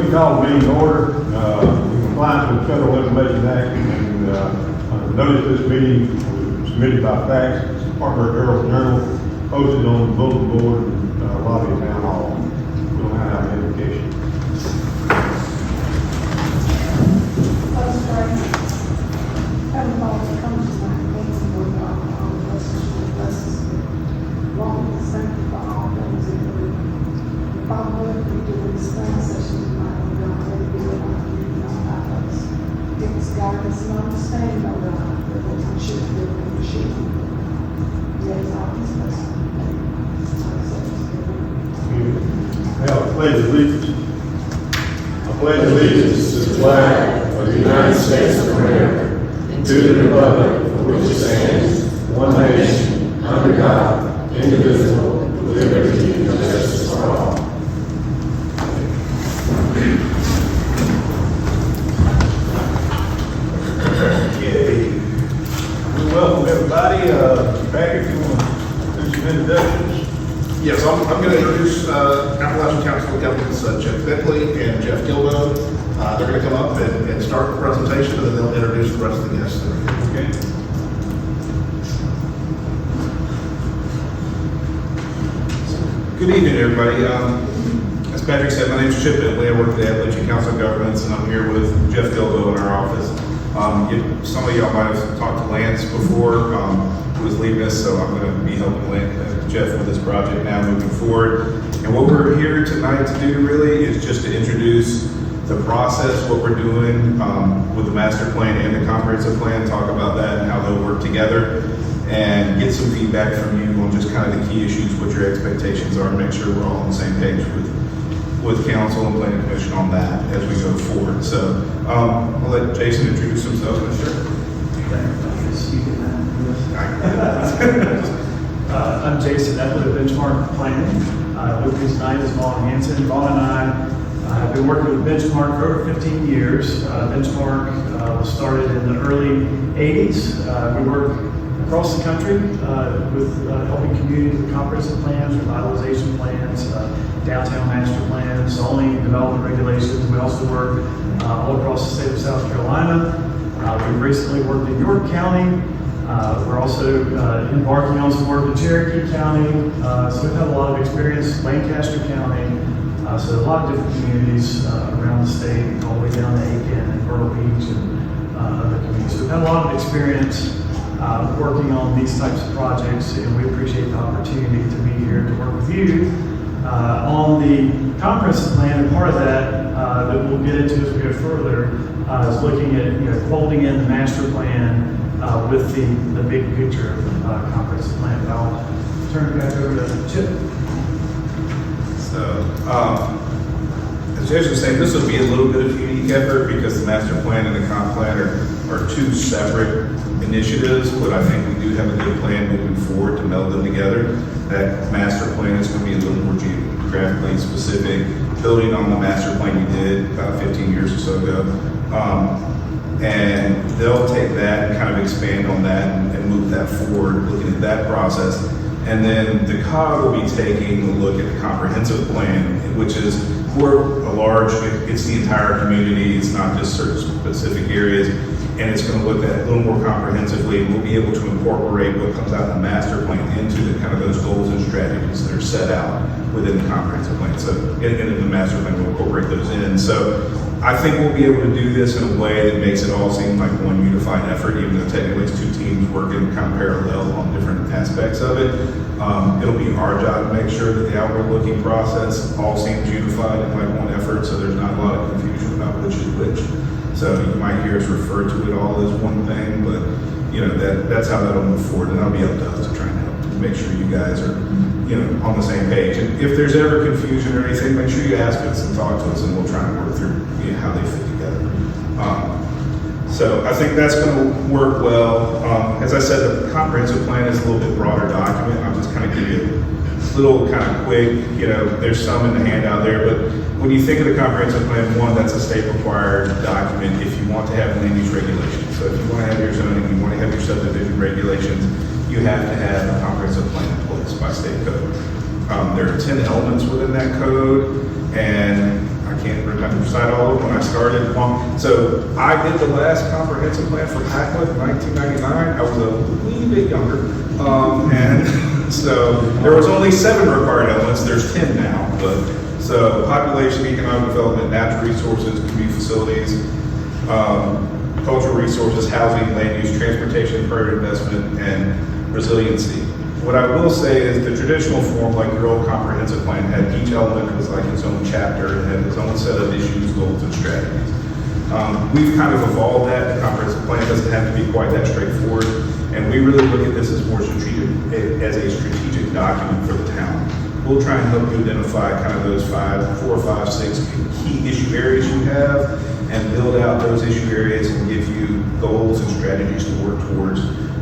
please call the meeting to order. In compliance with Federal Information Act and notice this meeting was submitted by fax, Spartanburg Herald Journal, posted on the bulletin board and lobby of town hall. We don't have identification. Heavenly Father, come to my thanks and Lord God for all the blessings you bless us with. Lord, we thank you for all things in your word. Father, whatever we do in this study session tonight, Lord God, let it be with our reading on our us. Give us guidance and understanding, Lord God, that what we should do and we should do. Yes, all these blessings. Now, pledge allegiance. I pledge allegiance to the flag of the United States of America, to the republic for which it stands, one nation, under God, indivisible, with liberty and justice for all. Okay. Welcome, everybody. Patrick, you want to do some introductions? Yes, I'm going to introduce Appalachian Council of Governments, Jeff Bentley and Jeff Gilbo. They're going to come up and start the presentation, and then they'll introduce the rest of the guests. Okay. Good evening, everybody. As Patrick said, my name is Chip Bentley. I work at the Appalachian Council of Governments, and I'm here with Jeff Gilbo in our office. Some of y'all might have talked to Lance before, who was leaving us, so I'm going to be helping Jeff with this project now moving forward. And what we're here tonight to do really is just to introduce the process, what we're doing with the master plan and the comprehensive plan, talk about that and how they'll work together, and get some feedback from you on just kind of the key issues, what your expectations are, and make sure we're all on the same page with council and planning commission on that as we go forward. So I'll let Jason introduce himself. I'm Jason Edley of Benchmark Planning. With me tonight is Vaughn Hansen. Vaughn and I have been working with Benchmark for over 15 years. Benchmark was started in the early 80s. We work across the country with helping communities with comprehensive plans, revitalization plans, downtown master plans, zoning and development regulations. We also work all across the state of South Carolina. We've recently worked in York County. We're also embarking on some work in Cherokee County. So we've had a lot of experience, Lancaster County. So a lot of different communities around the state, all the way down to Aiken and Myrtle Beach and other communities. So we've had a lot of experience working on these types of projects, and we appreciate the opportunity to be here to work with you on the comprehensive plan. And part of that that we'll get into as we go further is looking at folding in the master plan with the big picture of the comprehensive plan. I'll turn it back over to Chip. So, as Jason was saying, this will be a little bit of a unique effort because the master plan and the comp plan are two separate initiatives, but I think we do have a good plan moving forward to meld them together. That master plan is going to be a little more geographically specific, building on the master plan you did about 15 years or so ago. And they'll take that and kind of expand on that and move that forward, looking at that process. And then the COG will be taking a look at the comprehensive plan, which is more a large, it's the entire community, it's not just certain specific areas, and it's going to look at it a little more comprehensively. We'll be able to incorporate what comes out in the master plan into the kind of those goals and strategies that are set out within the comprehensive plan. So in the master plan, we'll incorporate those in. So I think we'll be able to do this in a way that makes it all seem like one unified effort, even though technically it's two teams working kind of parallel on different aspects of it. It'll be our job to make sure that the outward-looking process all seems unified in like one effort, so there's not a lot of confusion about which is which. So you might hear us refer to it all as one thing, but that's how that'll move forward, and that'll be up to us to try and help to make sure you guys are on the same page. And if there's ever confusion or anything, make sure you ask us and talk to us, and we'll try and work through how they fit together. So I think that's going to work well. As I said, the comprehensive plan is a little bit broader document. I'll just kind of give you a little kind of quick, there's some in the handout there, but when you think of the comprehensive plan, one, that's a state required document if you want to have land use regulations. So if you want to have your zoning, you want to have your subdivision regulations, you have to have a comprehensive plan in place by state code. There are 10 elements within that code, and I can't recite all of them when I started. So I did the last comprehensive plan for Pacolet in 1999. I was a wee bit younger. And so there was only 7 required elements. There's 10 now. But so population, economic development, natural resources, community facilities, cultural resources, housing, land use, transportation, private investment, and resiliency. What I will say is the traditional form, like your old comprehensive plan, had each element was like its own chapter and had its own set of issues, goals, and strategies. We've kind of evolved that. The comprehensive plan doesn't have to be quite that straightforward, and we really look at this as more strategic, as a strategic document for the town. We'll try and help you identify kind of those 4 or 5, 6 key issue areas you have, and build out those issue areas and give you goals and strategies to work towards,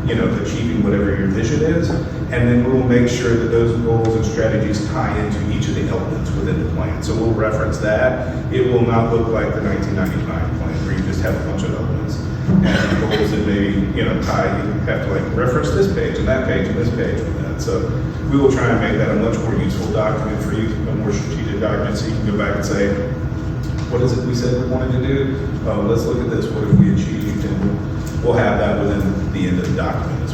achieving whatever your vision is. And then we'll make sure that those goals and strategies tie into each of the elements within the plan. So we'll reference that. It will not look like the 1999 plan where you just have a bunch of elements and goals that maybe, tie, you have to like reference this page and that page and this page with that. So we will try and make that a much more useful document for you, a more strategic document, so you can go back and say, what is it we said we wanted to do? Let's look at this. What have we achieved? And we'll have that within the end of the document,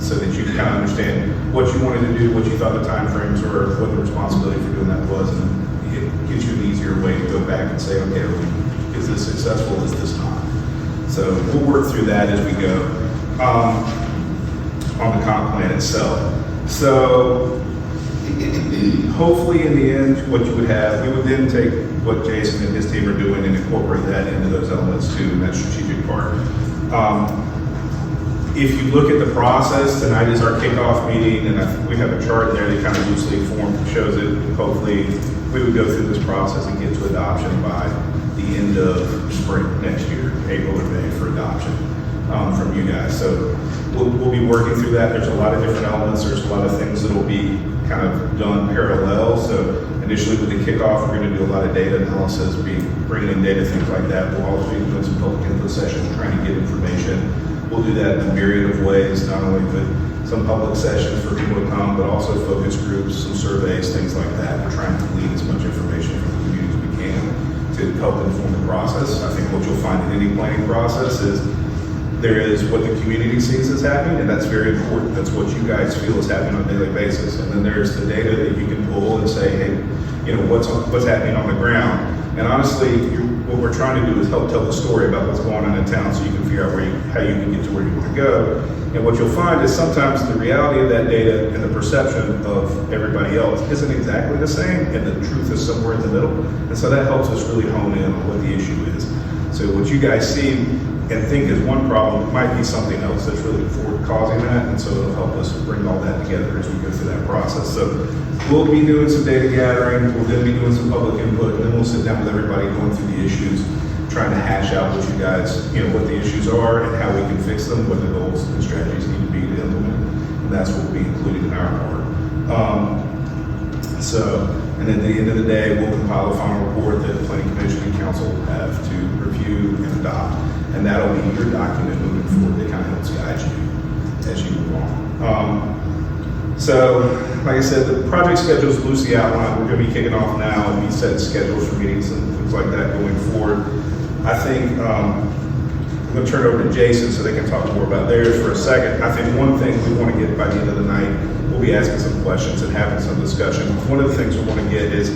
so that you can kind of understand what you wanted to do, what you thought the timeframes were, what the responsibility for doing that was, and it gives you an easier way to go back and say, okay, is this successful? Is this not? So we'll work through that as we go on the comp plan itself. So hopefully in the end, what you would have, we would then take what Jason and his team are doing and incorporate that into those elements too, in that strategic part. If you look at the process, tonight is our kickoff meeting, and I think we have a chart there that kind of loosely formed, shows it. Hopefully, we would go through this process and get to adoption by the end of spring next year, April or May, for adoption from you guys. So we'll be working through that. There's a lot of different elements. There's a lot of things that will be kind of done parallel. So initially with the kickoff, we're going to do a lot of data analysis, bringing in data, things like that. We'll also be doing some public input sessions, trying to get information. We'll do that in a myriad of ways, not only with some public sessions for people to come, but also focus groups, some surveys, things like that. We're trying to glean as much information from the community as we can to help inform the process. I think what you'll find in any planning process is there is what the community sees as happening, and that's very important. That's what you guys feel is happening on a daily basis. And then there's the data that you can pull and say, hey, what's happening on the ground. And honestly, what we're trying to do is help tell the story about what's going on in town, so you can figure out how you can get to where you want to go. And what you'll find is sometimes the reality of that data and the perception of everybody else isn't exactly the same, and the truth is somewhere in the middle. And so that helps us really hone in on what the issue is. So what you guys see and think is one problem, it might be something else that's really causing that, and so it'll help us bring all that together as we go through that process. So we'll be doing some data gathering, we'll then be doing some public input, and then we'll sit down with everybody going through the issues, trying to hash out what you guys, what the issues are and how we can fix them, what the goals and strategies need to be to implement, and that's what will be included in our part. And at the end of the day, we'll compile a final report that the Planning Commission and Council will have to review and adopt. And that'll be your document moving forward that kind of helps guide you as you move on. So, like I said, the project schedule is loosely outlined. We're going to be kicking off now and be setting schedules for meetings and things like that going forward. I think I'm going to turn it over to Jason so they can talk more about theirs for a second. I think one thing we want to get by the end of the night, we'll be asking some questions and having some discussion. One of the things we want to get is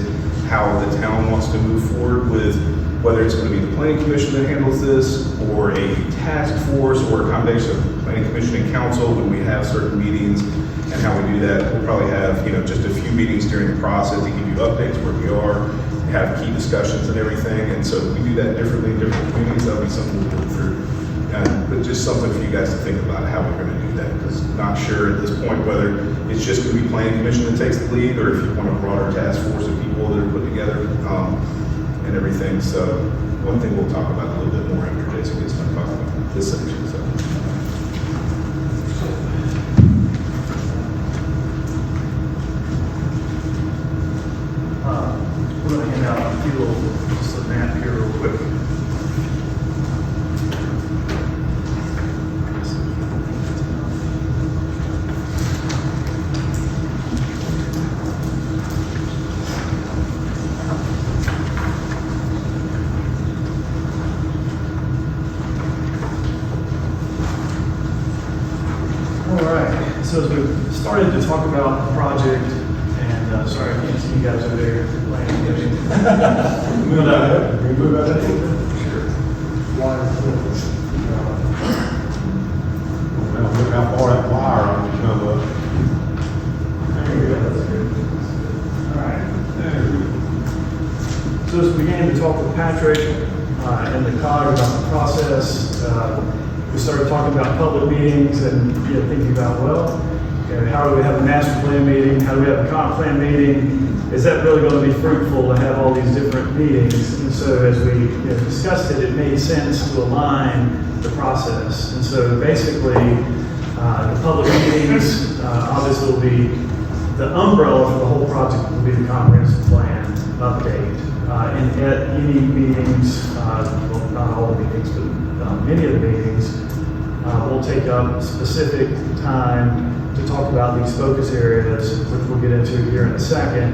how the town wants to move forward with whether it's going to be the Planning Commission that handles this, or a task force, or a combination of Planning Commission and Council when we have certain meetings, and how we do that. We'll probably have, just a few meetings during the process to give you updates where we are, have key discussions and everything. And so we do that differently in different communities. That'll be something we'll work through. But just something for you guys to think about how we're going to do that, because not sure at this point whether it's just going to be Planning Commission that takes the lead, or if you want a broader task force of people that are put together. And everything. So one thing we'll talk about a little bit more after Jason gets done talking about this section. So. We're going to hand out just a map here real quick. started to talk about the project, and sorry, I can't see you guys over there playing. Move that. Move that. Sure. Look how far that wire on you come up. There you go, that's good. All right. There we go. So as we began to talk with Patrick and the COG about the process, we started talking about public meetings and thinking about, well, how do we have a master plan meeting? How do we have a comp plan meeting? Is that really going to be fruitful to have all these different meetings? And so as we discussed it, it made sense to align the process. And so basically, the public meetings obviously will be the umbrella for the whole project will be the comprehensive plan update. And at any meetings, well, not all the meetings, but many of the meetings, we'll take up specific time to talk about these focus areas, which we'll get into here in a second,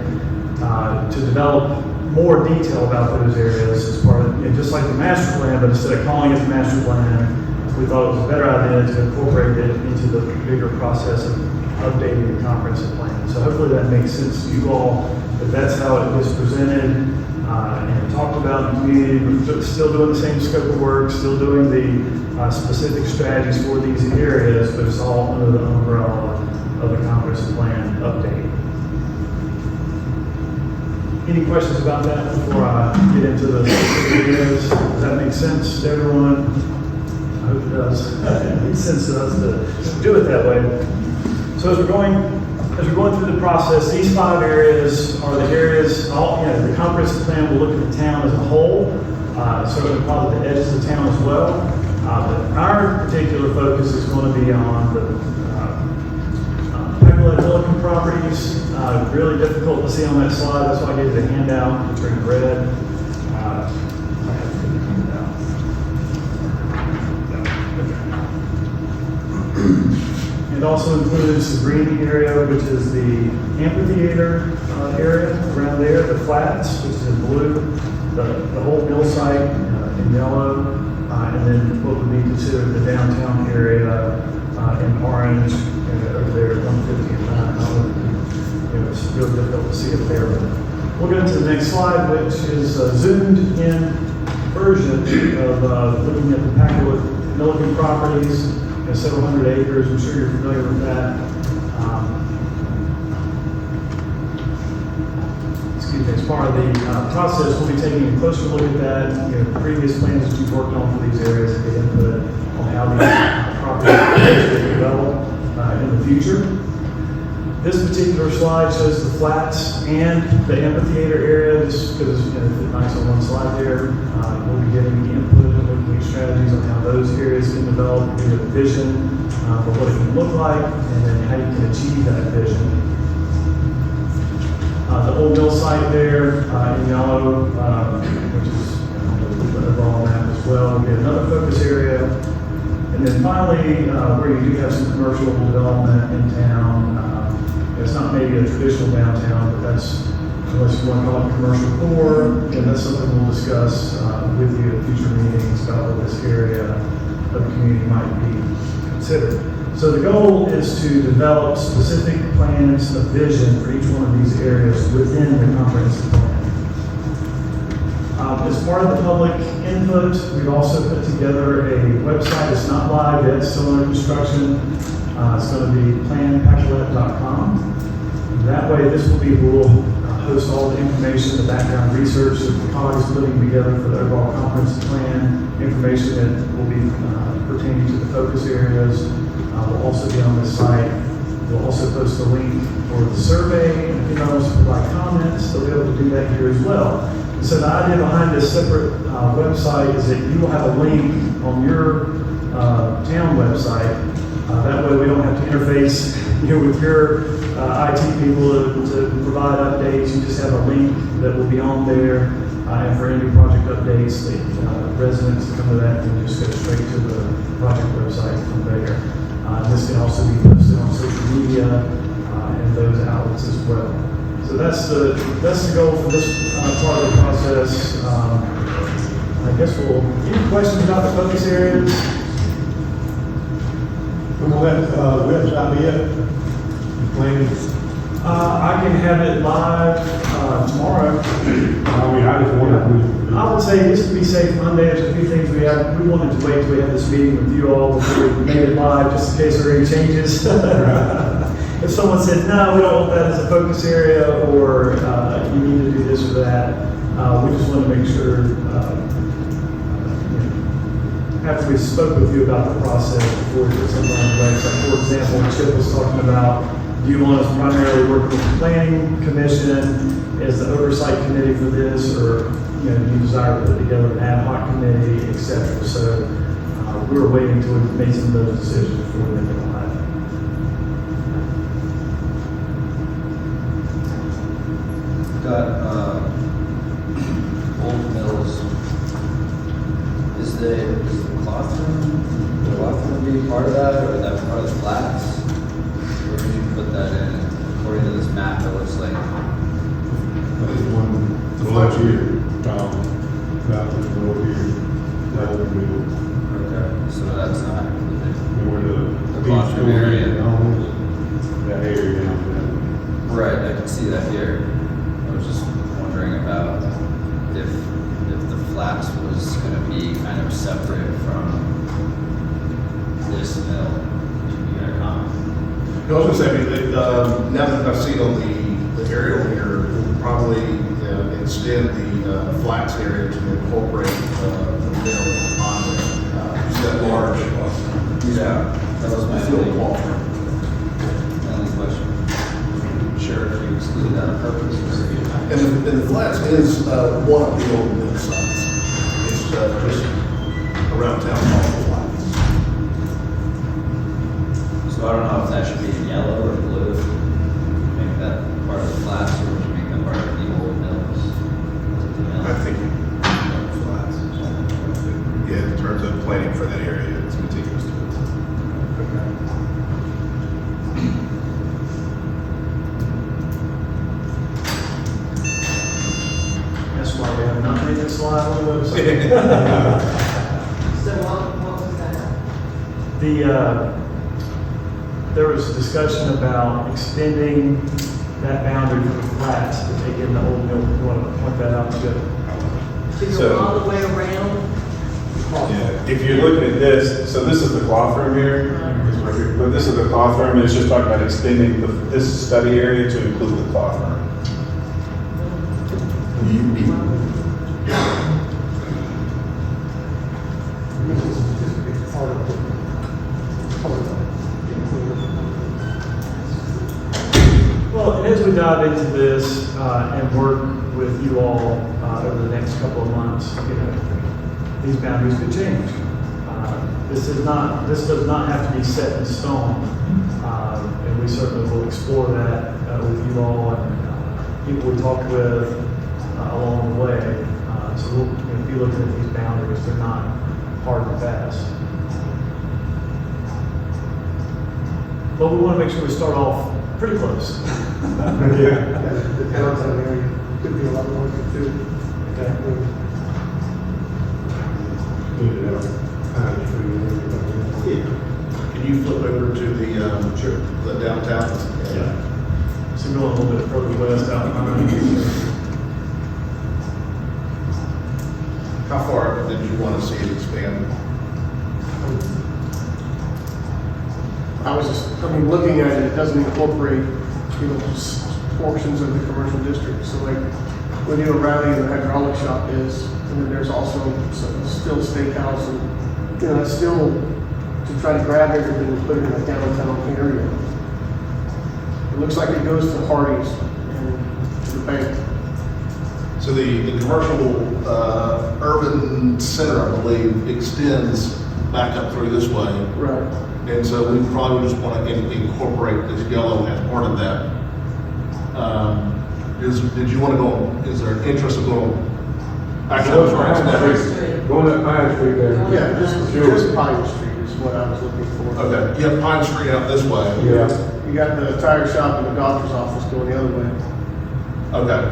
to develop more detail about those areas as part of, just like the master plan, but instead of calling it the master plan, we thought it was a better idea to incorporate it into the bigger process of updating the comprehensive plan. So hopefully that makes sense to you all, that that's how it was presented and talked about in the community. We're still doing the same scope of work, still doing the specific strategies for these areas, but it's all under the umbrella of the comprehensive plan update. Any questions about that before I get into the specific areas? Does that make sense to everyone? I hope it does. It makes sense to us to do it that way. So as we're going through the process, these 5 areas are the areas, the comprehensive plan will look at the town as a whole, certainly probably the edges of town as well. But our particular focus is going to be on the Pacolet Milliken properties. Really difficult to see on that slide, that's why I gave you the handout, which are in red. I have to put the handout. It also includes the green area, which is the amphitheater area around there, the flats, which is in blue, the whole mill site in yellow, and then what would be considered the downtown area in orange, over there at 150 and 9. It's really difficult to see it there, but we'll go into the next slide, which is a zoomed in version of looking at the Pacolet Milliken properties. Several hundred acres, I'm sure you're familiar with that. Excuse me, as part of the process, we'll be taking a closer look at that, the previous plans that you've worked on for these areas and get input on how these properties will develop in the future. This particular slide shows the flats and the amphitheater area, just because it's nice on one slide there. We'll be getting the input and looking at strategies on how those areas can develop, a vision for what it can look like, and then how you can achieve that vision. The old mill site there in yellow, which is on the overall map as well, will be another focus area. And then finally, where you do have some commercial development in town, it's not maybe a traditional downtown, but that's, unless you want to call it commercial core, and that's something we'll discuss with you at future meetings about what this area of the community might be considered. So the goal is to develop specific plans of vision for each one of these areas within the comprehensive plan. As part of the public input, we've also put together a website. It's not live yet, it's still under construction. It's going to be planpacolet.com. That way, this will be where we'll host all the information, the background research that the COG is putting together for the overall comprehensive plan, information that will be pertaining to the focus areas. Will also be on this site. We'll also post a link for the survey, and if you want to provide comments, they'll be able to do that here as well. And so the idea behind this separate website is that you will have a link on your town website. That way we don't have to interface with your IT people to provide updates. You just have a link that will be on there. And for any project updates, the residents that come to that can just go straight to the project website from there. This can also be posted on social media and those outlets as well. So that's the goal for this part of the process. I guess any questions about the focus areas? Will that website be up? planning? I can have it live tomorrow. I mean, I just wonder who. I would say, just to be safe, Monday, there's a few things we wanted to wait till we had this meeting with you all before we made it live, just in case there are any changes. If someone said, no, we don't want that as a focus area, or you need to do this or that, we just want to make sure, after we spoke with you about the process before we put something on the website. For example, Chip was talking about, do you want us primarily working with the planning commission as the oversight committee for this, or do you desire to put together an ad hoc committee, et cetera? So we were waiting until we made some of those decisions before we went live. Got Old Mills. Is the cloth room be part of that, or is that part of the flats? Where did you put that in? According to this map, it looks like. That is one, the left here, that was over here, that was the middle. Okay, so that's not included. And where The the. bathroom area. That area, Right, I can see that here. I was just wondering about if the flats was going to be kind of separate from this mill. You got a comment? I was gonna say, I mean, now that I've seen on the aerial here, we'll probably extend the flats area to incorporate the mill on there. Just that large. Yeah, that was my Field only wall. question. Sure, if you exclude that on purpose. And the flats is one of the old mill sites. It's just around town hall flats. So I don't know if that should be in yellow or blue. Make that part of the flats, or would you make that part of the old mills? I think flats. Yeah, in terms of planning for that area, it's contiguous to it. That's why we have not made this live on the website. So what was that? There was discussion about extending that boundary for the flats to take in the old mill. You want to point that out, Chip? To So- go all the way around? Yeah, if you're looking at this, so this is the cloth room here, but this is the cloth room, it's just talking about extending this study area to include the cloth room. Well, and as we dive into this and work with you all over the next couple of months, these boundaries could change. This does not have to be set in stone, and we certainly will explore that with you all and people we talk with along the way. So we'll be looking at these boundaries; they're not hard and fast. But we want to make sure we start off pretty close. The downtown area could be a lot more too. Can you flip over to the downtown? Yeah. So going a little bit further west out behind. How far did you want to see it expand? Looking at it, it doesn't incorporate, portions of the commercial district. So like, when you O'Reilly and the hydraulic shop is, and then there's also still steakhouse, and, it's still to try to grab everything and put it in the downtown area. It looks like it goes to Hardee's and to the bank. So the commercial urban center, I believe, extends back up through this way. Right. And so we probably just want to incorporate this yellow as part of that. Did you want to go, is there an interest of going? Actually, I'm sorry. Going up Pine Street there. Yeah, just Pine Street is what I was looking for. Okay, you have Pine Street out this way. Yeah. You got the tire shop and the doctor's office going the other way. Okay.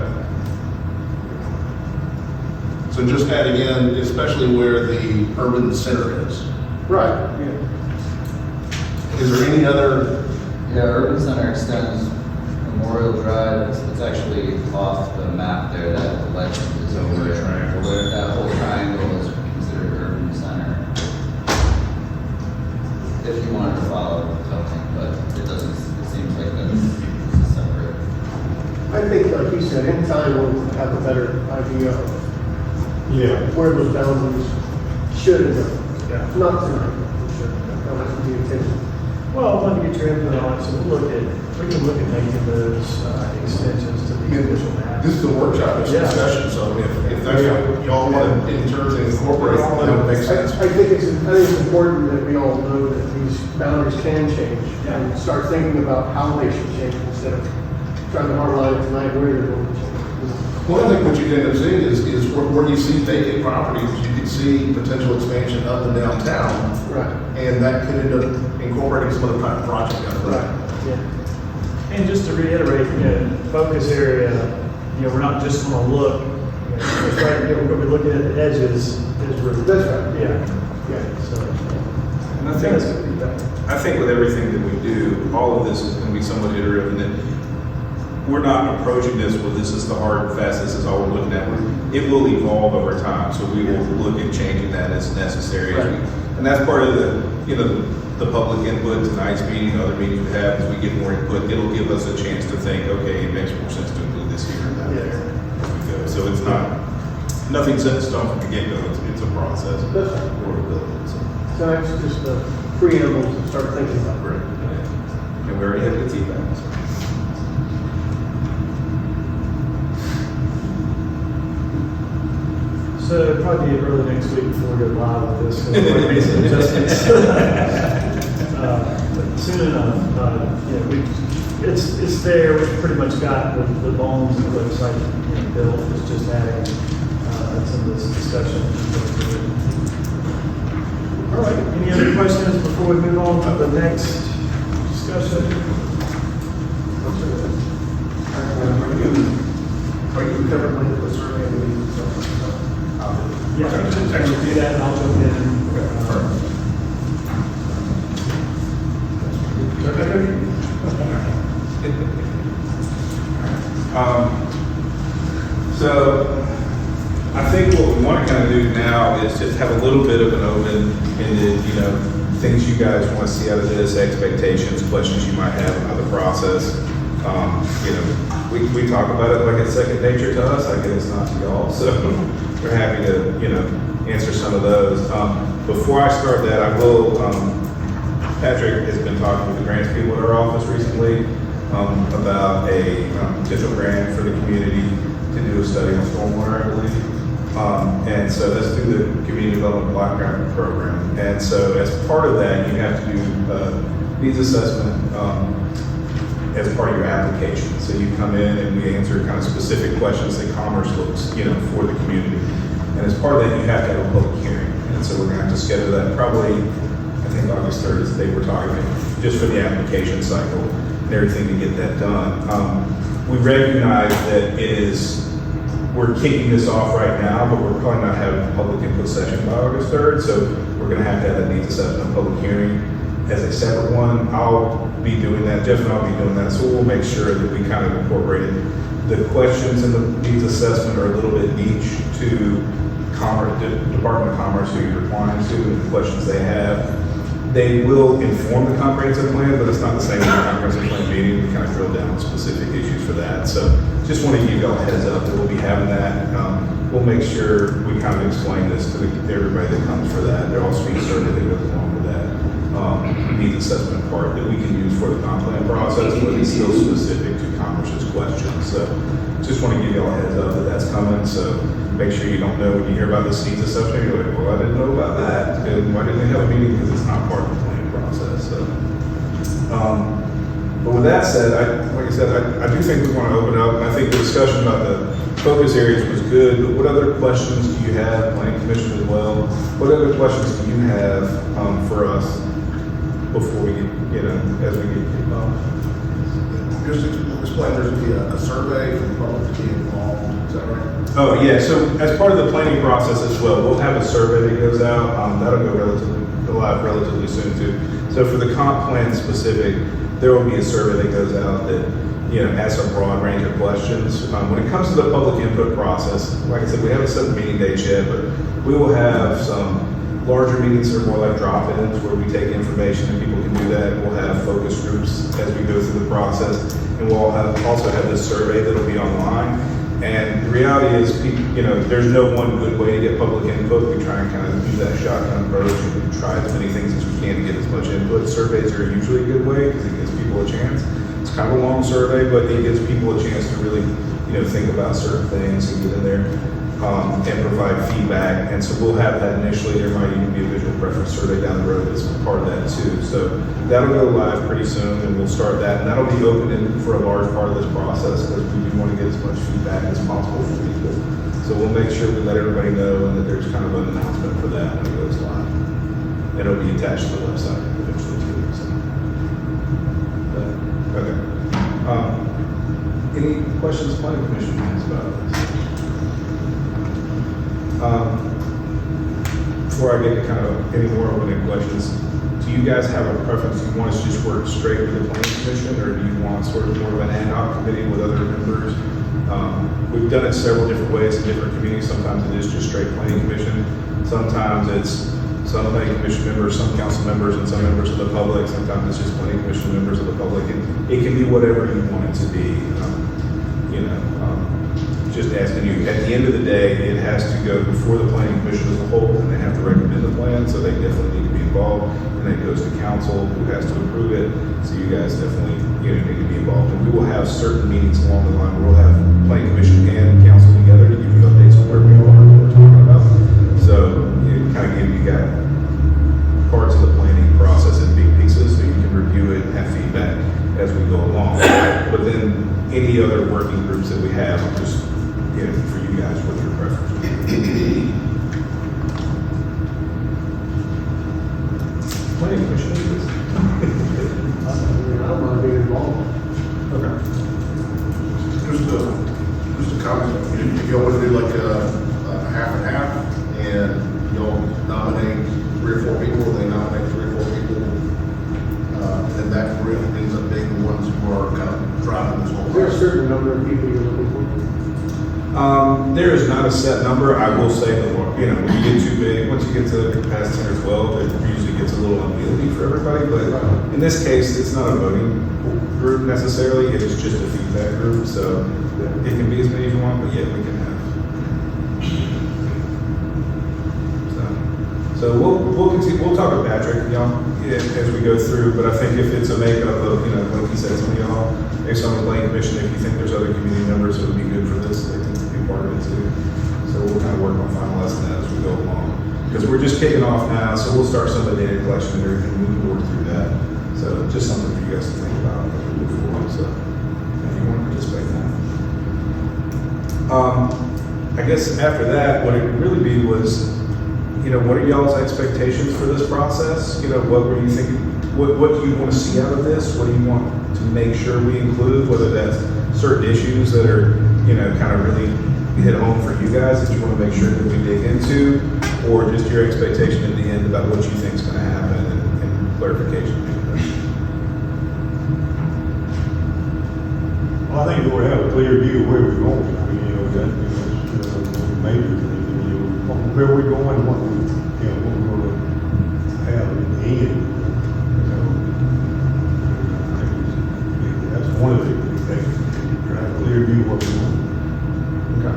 So just adding in, especially where the urban center is. Right, yeah. Is there any other Yeah, Urban Center extends Memorial Drive, it's actually off the map there, that the legend is over The there. triangle. Where that whole triangle is considered Urban Center. If you wanted to follow zoning, but it doesn't, it seems like that's separate. I think, like you said, in time we'll have a better idea of Yeah. where those boundaries should go. Yeah. Not tonight, for sure. That'll have to be intentional. Well, I want to get your input on it, so we can look at making those extensions to the official map. This is a workshop, it's a Yeah. discussion, so if that's what y'all want to in terms of incorporate, then it makes sense. I think it's important that we all know that these boundaries can change and start thinking about how they should change instead of trying to hardline it tonight where they're going to change. Well, I think what you end up seeing is where you see vacant properties, you can see potential expansion up and downtown, Right, and that could end up incorporating some other type of project down the road. right, yeah. And just to reiterate, focus area, we're not just going to look, it's right, we're going to be looking at the edges as we're. That's right. Yeah, Yeah. so. And I That's think, gonna be better. I think with everything that we do, all of this is going to be somewhat iterative, and that we're not approaching this with this is the hard and fast, this is all we're looking at. It will evolve over time, so we will look at changing that as necessary. Right. And that's part of the public input, tonight's meeting, other meetings we have, as we get more input, it'll give us a chance to think, okay, it makes more sense to include this here and that there as we go. So it's nothing set in stone from the get-go, it's a process. That's right. We're building it, so. So that's just the preamble to start thinking about. Great. And we already have good feedback. So. So it'll probably be early next week before we go live with this, because we're making some adjustments. But soon enough, it's there, we've pretty much got the bones of the website built, it's just adding some of this discussion. All right, any other questions before we move on to the next discussion? Are you covering the survey of the Yeah, I'm just going to do that and I'll jump in. So I think what we want to kind of do now is just have a little bit of an open-ended, things you guys want to see out of this, expectations, questions you might have about the process. We talk about it like it's second nature to us. I guess it's not to y'all. So we're happy to, answer some of those. Before I start that, I will, Patrick has been talking with the grants people at our office recently about a potential grant for the community to do a study on stormwater, I believe. And so that's through the Community Development Block Grant Program. And so as part of that, you have to do needs assessment as part of your application. So you come in and we answer kind of specific questions that Commerce looks, for the community. And as part of that, you have to have a public hearing. And so we're gonna have to schedule that probably, I think August 3rd is the day we're talking about, just for the application cycle and everything to get that done. We recognize that we're kicking this off right now, but we're probably not having a public input session by August 3rd. So we're gonna have that needs assessment and public hearing as a separate one. I'll be doing that, Jeff and I'll be doing that, so we'll make sure that we kind of incorporated the questions in the needs assessment are a little bit niche to Commerce, the Department of Commerce, who you're replying to, and the questions they have. They will inform the comprehensive plan, but it's not the same as the comprehensive plan meeting. We kind of drill down on specific issues for that. So just want to give y'all a heads up that we'll be having that. We'll make sure we kind of explain this to everybody that comes for that. There'll also be a survey that goes along with that. Needs assessment part that we can use for the comp plan process, but it's still specific to Commerce's questions. So just want to give y'all a heads up that that's coming. So make sure you don't know when you hear about this needs assessment, you're like, well, I didn't know about that. And why didn't they have a meeting? Because it's not part of the planning process. So, but with that said, like I said, I do think we want to open up. And I think the discussion about the focus areas was good, but what other questions do you have, Planning Commission as well? What other questions do you have for us before we get, as we get kicked off? Just to explain, there's going to be a survey for the public to be involved, is that right? Oh, yeah, so as part of the planning process as well, we'll have a survey that goes out, that'll go live relatively soon too. So for the comp plan specific, there will be a survey that goes out that, you know, asks a broad range of questions. When it comes to the public input process, like I said, we haven't set the meeting dates yet, but we will have some larger meetings that are more like drop-ins where we take information and people can do that. We'll have focus groups as we go through the process, and we'll also have this survey that'll be online. And the reality is, you know, there's no one good way to get public input. We try and kind of use that shotgun approach and try as many things as we can to get as much input. Surveys are usually a good way because it gives people a chance. It's kind of a long survey, but it gives people a chance to really, you know, think about certain things and get in there and provide feedback. And so we'll have that initially. There might even be a visual preference survey down the road that's part of that too. So that'll go live pretty soon, and we'll start that. And that'll be open for a large part of this process because we do want to get as much feedback as possible from people. So we'll make sure we let everybody know and that there's kind of an announcement for that when it goes live. And it'll be attached to the website eventually too. So. Okay. Any questions the planning commission has about this? Before I get to kind of any more open-ended questions, do you guys have a preference? Do you want us to just work straight with the planning commission, or do you want sort of more of an ad hoc committee with other members? We've done it several different ways in different communities. Sometimes it is just straight planning commission. Sometimes it's some planning commission members, some council members, and some members of the public. Sometimes it's just planning commission members of the public. And it can be whatever you want it to be. Just asking you, at the end of the day, it has to go before the planning commission as a whole, and they have to recommend the plan, so they definitely need to be involved. And then it goes to council, who has to approve it. So you guys definitely, you know, need to be involved. And we will have certain meetings along the line where we'll have planning commission and council together to give you updates on where we are and what we're talking about. So it kind of give you got parts of the planning process in big pieces, so you can review it and have feedback as we go along. But then any other working groups that we have, just, you know, for you guys, what your preference would be. Planning commission is I don't want to be involved. okay. Just a comment, if you want to do like a half and half, and you'll nominate 3 or 4 people, they nominate 3 or 4 people, then that group ends up being the ones who are kind of driving this whole Is there a process. certain number of people you're looking for? There is not a set number. I will say that, you know, when you get too big, once you get to past 10 or 12, it usually gets a little unwieldy for everybody. But in this case, it's not a voting group necessarily. It is just a feedback group. So it can be as many as you want, but yeah, we can have. So we'll continue. We'll talk with Patrick, you know, as we go through. But I think if it's a makeup of, you know, like he said, some of y'all, based on the planning commission, if you think there's other community members that would be good for this, they can be part of it too. So we'll kind of work on finalizing that as we go along. Because we're just kicking off now, so we'll start some of the data collection and everything. We can work through that. So just something for you guys to think about as we move forward. So if you want to participate in that. I guess after that, what it really be was, you know, what are y'all's expectations for this process? You know, what were you thinking? What do you want to see out of this? What do you want to make sure we include? Whether that's certain issues that are, you know, kind of really hit home for you guys that you want to make sure that we dig into, or just your expectation at the end about what you think is going to happen and clarification. Well, I think we have a clear view of where we're going. I mean, you know, that major thing, you know, where we're going, what we, you know, what we're going to have at the end. You know, I think that's one of the things. To have a clear view of what we want. Okay.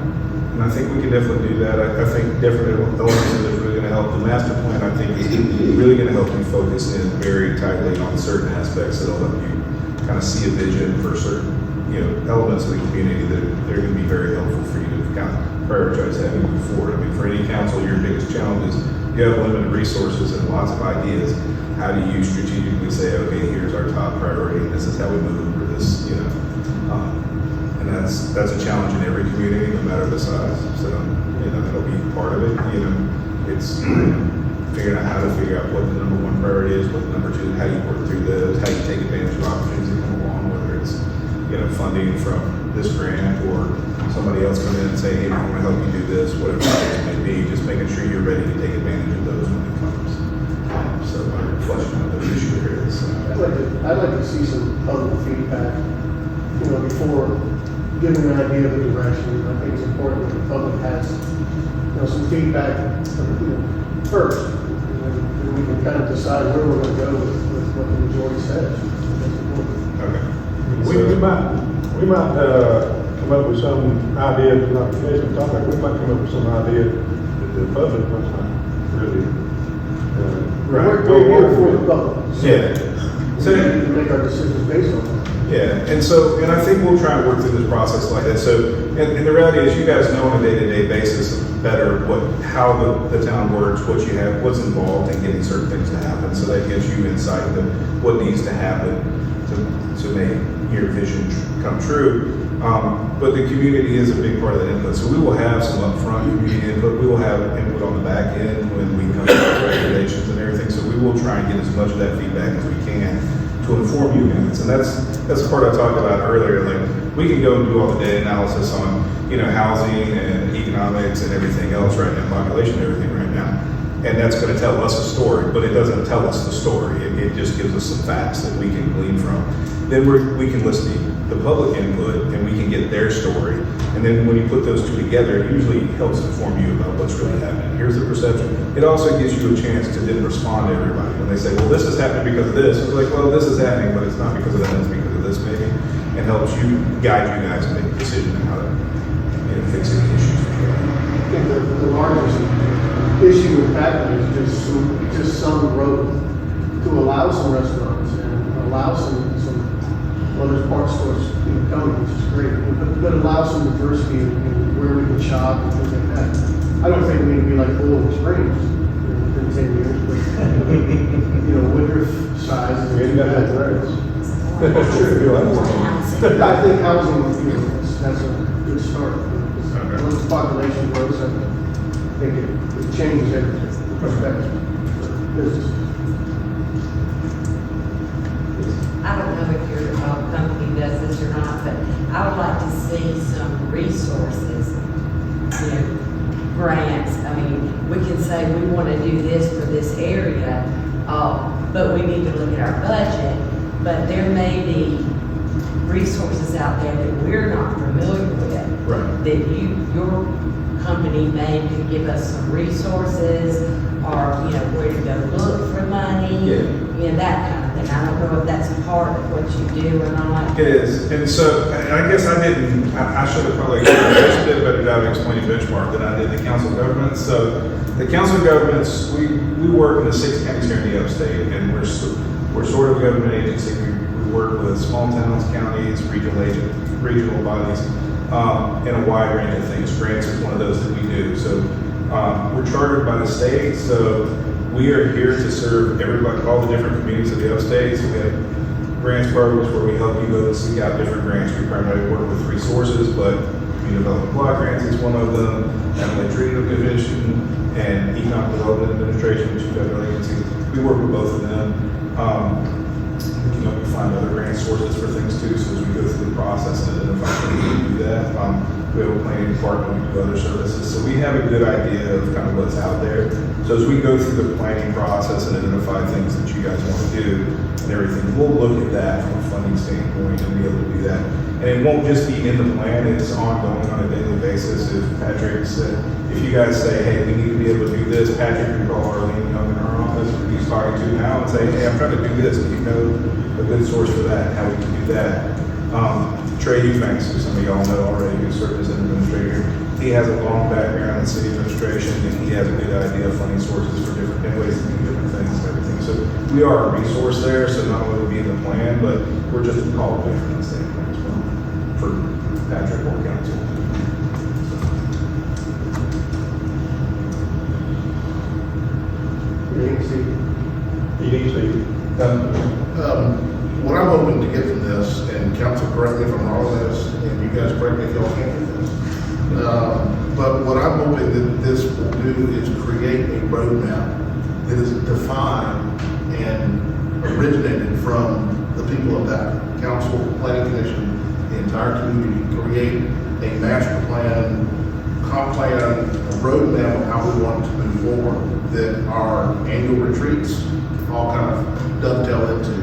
And I think we can definitely do that. I think definitely elements of it is really going to help. The master plan, I think, is really going to help you focus in very tightly on certain aspects that'll help you kind of see a vision for certain, you know, elements of the community that they're going to be very helpful for you to kind of prioritize how you move forward. I mean, for any council, your biggest challenge is you have limited resources and lots of ideas. How do you strategically say, okay, here's our top priority, and this is how we move, or this, you know, and that's a challenge in every community, no matter the size. So, you know, that'll be part of it. You know, it's figuring out how to figure out what the number one priority is, what the number two, how you work through those, how you take advantage of opportunities that come along, whether it's, you know, funding from this grant or somebody else come in and say, hey, I want to help you do this, whatever it may be, just making sure you're ready to take advantage of those when it comes. So start fleshing out those issue areas. So. I'd like to see some public feedback, you know, before giving an idea of the direction. I think it's important that the public has, you know, some feedback, you know, first. And we can kind of decide where we're going to go with what the majority says. That's important. Okay. We might come up with some idea, like Jason talked about, we might come up with some idea that the public might not really. We're here for the public. Yeah. So we need to make our decisions based on that. Yeah, and I think we'll try and work through this process like that. So, and the reality is, you guys know on a day-to-day basis better how the town works, what you have, what's involved in getting certain things to happen. So that gives you insight into what needs to happen to make your vision come true. But the community is a big part of that input. So we will have some upfront community input. We will have input on the back end when we come to the regulations and everything. So we will try and get as much of that feedback as we can to inform you guys. And that's the part I talked about earlier. Like, we can go and do all the data analysis on, you know, housing and economics and everything else right now, population and everything right now. And that's going to tell us a story, but it doesn't tell us the story. It just gives us some facts that we can glean from. Then we can listen to the public input and we can get their story. And then when you put those two together, it usually helps inform you about what's really happening. Here's the perception. It also gives you a chance to then respond to everybody. When they say, well, this is happening because of this, it's like, well, this is happening, but it's not because of that, it's because of this maybe. And helps you, guide you guys to make a decision on how to, you know, fix any issues. I think the largest issue with Pacolet is just some growth to allow some restaurants and allow some other parts stores, you know, coming, which is great, but allow some diversity in where we can shop and things like that. I don't think we need to be like Boiling Springs, you know, within 10 years, but you know, Woodruff size is. We ain't got that right. I think housing, you know, that's a good start. Once the population grows, I think it changes everything, the perspective for business. I don't know if your company does this or not, but I would like to see some resources, you know, grants. I mean, we can say we want to do this for this area, but we need to look at our budget. But there may be resources out there that we're not familiar with. Right. That your company may could give us some resources, or, you know, where to go look for money. Yeah. You know, that kind of thing. I don't know if that's part of what you do or not. It is, and so I guess I should have probably did a better job of explaining benchmark than I did the council of governments. So the council of governments, we work in the 6 counties here in the upstate, and we're sort of a government agency. We work with small towns, counties, regional bodies, and a wide range of things. Grants is one of those that we do. So we're chartered by the state, so we are here to serve everybody, all the different communities of the upstate. So we have grants programs where we help you go and seek out different grants. We primarily work with 3 sources, but Community Development Block Grants is one of them, Family Treaty Division, and Economic Development Administration, which is federal agencies. We work with both of them. We can help you find other grant sources for things too. So as we go through the process and identify things, we do that. We have a planning department, we do other services. So we have a good idea of kind of what's out there. So as we go through the planning process and identify things that you guys want to do and everything, we'll look at that from a funding standpoint and be able to do that. And it won't just be in the plan, it's ongoing on a daily basis. If Patrick said, if you guys say, hey, we need to be able to do this, Patrick can call Arlene Young in our office, who he's talking to now, and say, hey, I'm trying to do this. Do you know a good source for that, how we can do that? Trey Eubanks, who some of y'all know already, who served as an administrator, he has a long background in city administration, and he has a good idea of funding sources for different ways to do different things and everything. So we are a resource there, so not only will we be in the plan, but we're just a call away from that standpoint as well, for Patrick or council. What I'm hoping to get from this, and council correct me if I'm wrong on this, and you guys correct me if y'all can't do this. But what I'm hoping that this will do is create a roadmap that is defined and originated from the people of that council, planning commission, the entire community, create a master plan, comp plan, a roadmap of how we want to move forward, that our annual retreats all kind of dovetail into,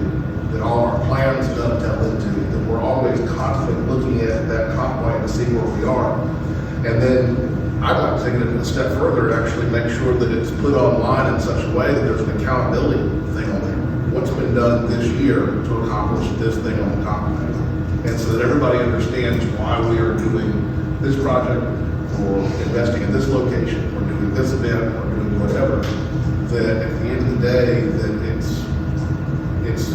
that all our plans dovetail into, that we're always constantly looking at that comp plan to see where we are. And then I'd like to take it a step further and actually make sure that it's put online in such a way that there's an accountability thing on there. What's been done this year to accomplish this thing on the comp plan? And so that everybody understands why we are doing this project, or investing in this location, or doing this event, or doing whatever. That at the end of the day, that it's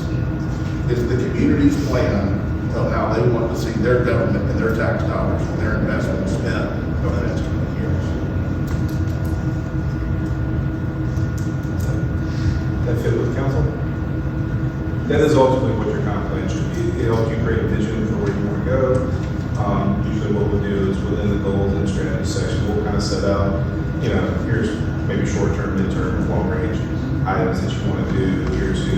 the community's plan of how they want to see their government and their tax dollars and their investments spent over the next 20 years. That fit with council? That is ultimately what your comp plan should be. It helps you create a vision for where you want to go. Usually what we'll do is within the goals and strategy section, we'll kind of set out, here's maybe short-term, mid-term, long-range items that you want to do. Here's who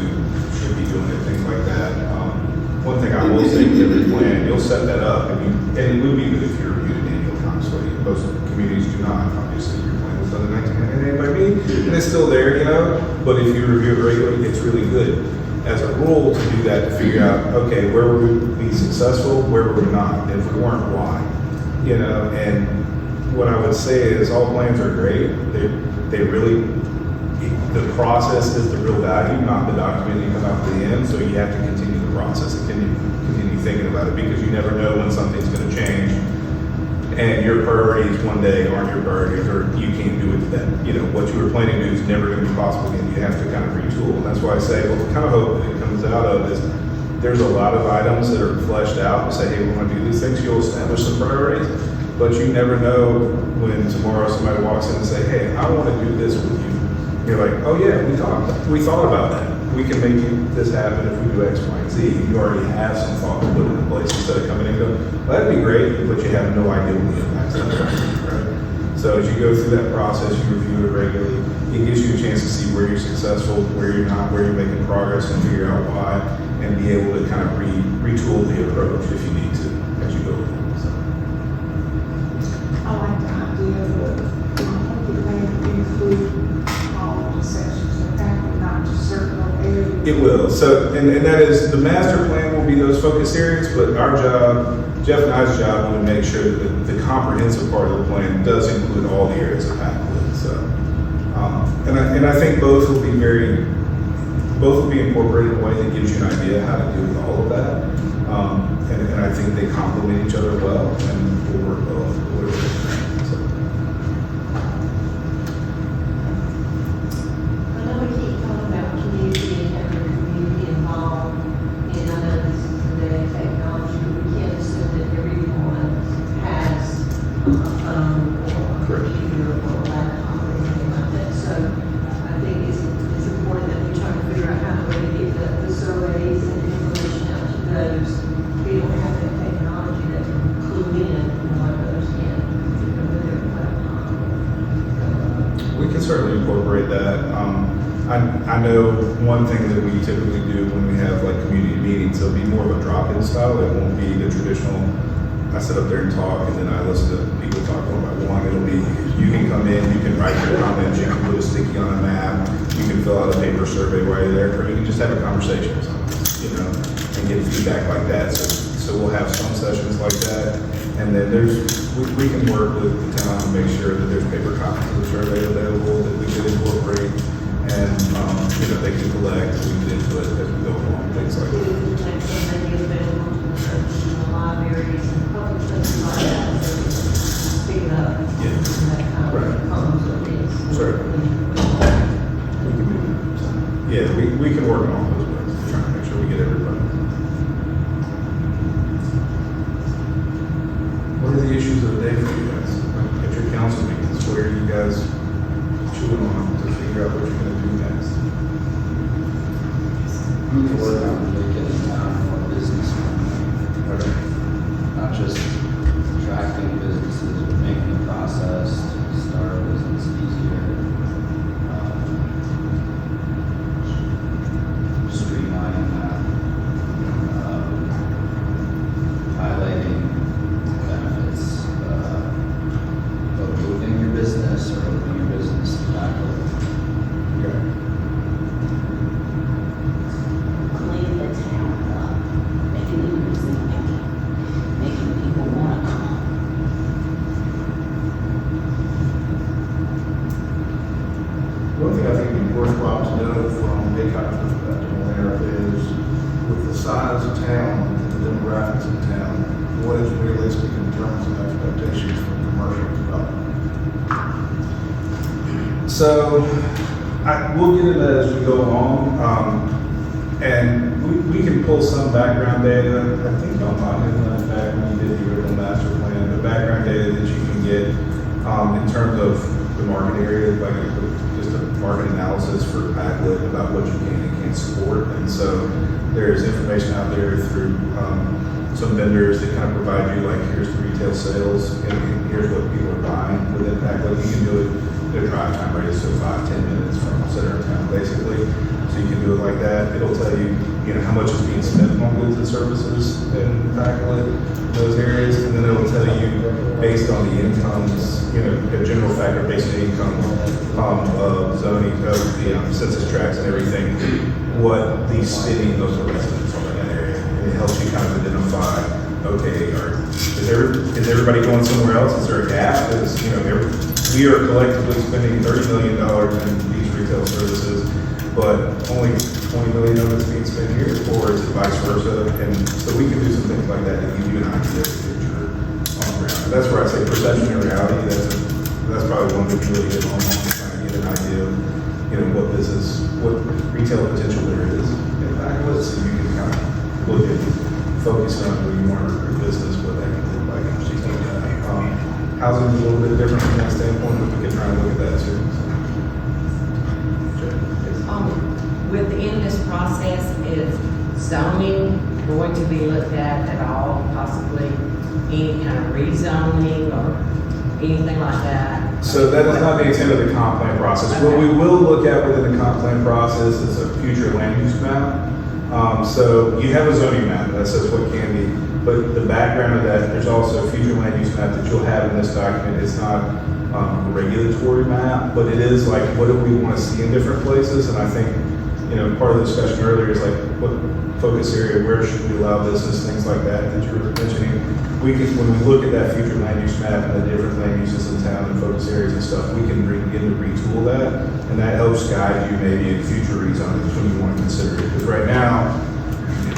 should be doing it, things like that. One thing I will say with every plan, you'll set that up, and it would be good if you reviewed it annually, honestly. Most communities do not. Obviously, your plan was done in 1998 by me, and it's still there, But if you review it regularly, it's really good as a rule to do that, to figure out, okay, where would we be successful, where were we not, and if we weren't, why? And what I would say is all plans are great. They really, the process is the real value, not the document you come out to the end. So you have to continue the process and continue thinking about it, because you never know when something's going to change. And your priorities one day aren't your priorities, or you can't do it then. What you were planning to do is never going to be possible again. You have to kind of retool. And that's why I say, what we kind of hope that it comes out of is there's a lot of items that are fleshed out and say, hey, we want to do these things. You'll establish some priorities, but you never know when tomorrow somebody walks in and say, hey, I want to do this with you. You're like, oh yeah, we thought about that. We can make this happen if we do X, Y, and Z. You already have some thought to put in place instead of coming in and going, well, that'd be great, but you have no idea what the impact's going to be, right? So as you go through that process, you review it regularly. It gives you a chance to see where you're successful, where you're not, where you're making progress, and figure out why, and be able to kind of retool the approach if you need to as you go along. So. I like the idea of the plan to include all the sections of happening, not just certain areas. It will. So, and that is, the master plan will be those focus areas, but our job, Jeff and I's job, will make sure that the comprehensive part of the plan does include all the areas of Pacolet. So, and I think both will be incorporated in a way that gives you an idea how to do with all of that. And I think they complement each other well, and will work well with so. I know we keep talking about community and having the community involved, and I know this is the day of technology, but we can't assume that everyone has a phone or a computer or a laptop or anything like that. So I think it's important that we try to figure out how to get the surveys and information out to those. We don't have that technology that can clue in what others can, with their laptop. We can certainly incorporate that. I know one thing that we typically do when we have like community meetings, it'll be more of a drop-in style. It won't be the traditional, I sit up there and talk and then I listen to people talk one by one. It'll be, you can come in, you can write your comments, you can put a sticky on a map, you can fill out a paper survey while you're there, or you can just have a conversation with someone, and get feedback like that. So we'll have some sessions like that. And then we can work with the town to make sure that there's paper copies of the survey available that we can incorporate, and they can collect, and we can input as we go along, things like that. Like something available to the libraries and public places like that, so pick it up. Yeah. And that kind Right. of comes with this. Sure. Yeah, we can work on all those ways, trying to make sure we get everybody. What are the issues of the day for you guys? At your council meetings, where are you guys chewing on to figure out what you're gonna do next? We can work on making the town more business friendly. Okay. Not just attracting businesses, but making the process to start a business easier. Streamlining that. Highlighting benefits of moving your business or opening your business to Pacolet. Okay. So, we'll get into that as we go along, and we can pull some background data. I think y'all might have done that back when you did the original master plan, the background data that you can get in terms of the market area, like just a market analysis for Pacolet about what you can and can't support. And so there's information out there through some vendors that kind of provide you, like, here's the retail sales and here's what people are buying within Pacolet. You can do it at a drive time radius of 5-10 minutes from center of town, basically. So you can do it like that. It'll tell you, how much is being spent on goods and services in Pacolet, those areas, and then it'll tell you based on the incomes, a general factor based on the income of zoning, of the census tracts and everything, what the spending of the residents are in that area. And it helps you kind of identify, okay, is everybody going somewhere else? Is there a gap? We are collectively spending $30 million in these retail services, but only 20 million of it's being spent here, or is it vice versa? And so we can do some things like that to give you an idea of the picture on the ground. And that's where I say perception and reality. That's probably one that you really hit on, trying to get an idea of, what retail potential there is in Pacolet, so you can kind of look at focusing on where you want to recruit business, what that can look like, and things like that. Housing is a little bit different from that standpoint, but we can try and look at that too. Within this process, is zoning going to be looked at all, possibly any kind of rezoning or anything like that? So that is not the intent of the comp plan process. Okay. What we will look at within the comp plan process is a future land use map. So you have a zoning map that says what can be, but the background of that, there's also a future land use map that you'll have in this document. It's not a regulatory map, but it is like, what do we want to see in different places? And I think, part of the discussion earlier is like, what focus area, where should we allow business, things like that you were mentioning. When we look at that future land use map and the different land uses in town and focus areas and stuff, we can begin to retool that, and that helps guide you maybe in future rezonings when you want to consider it. Because right now,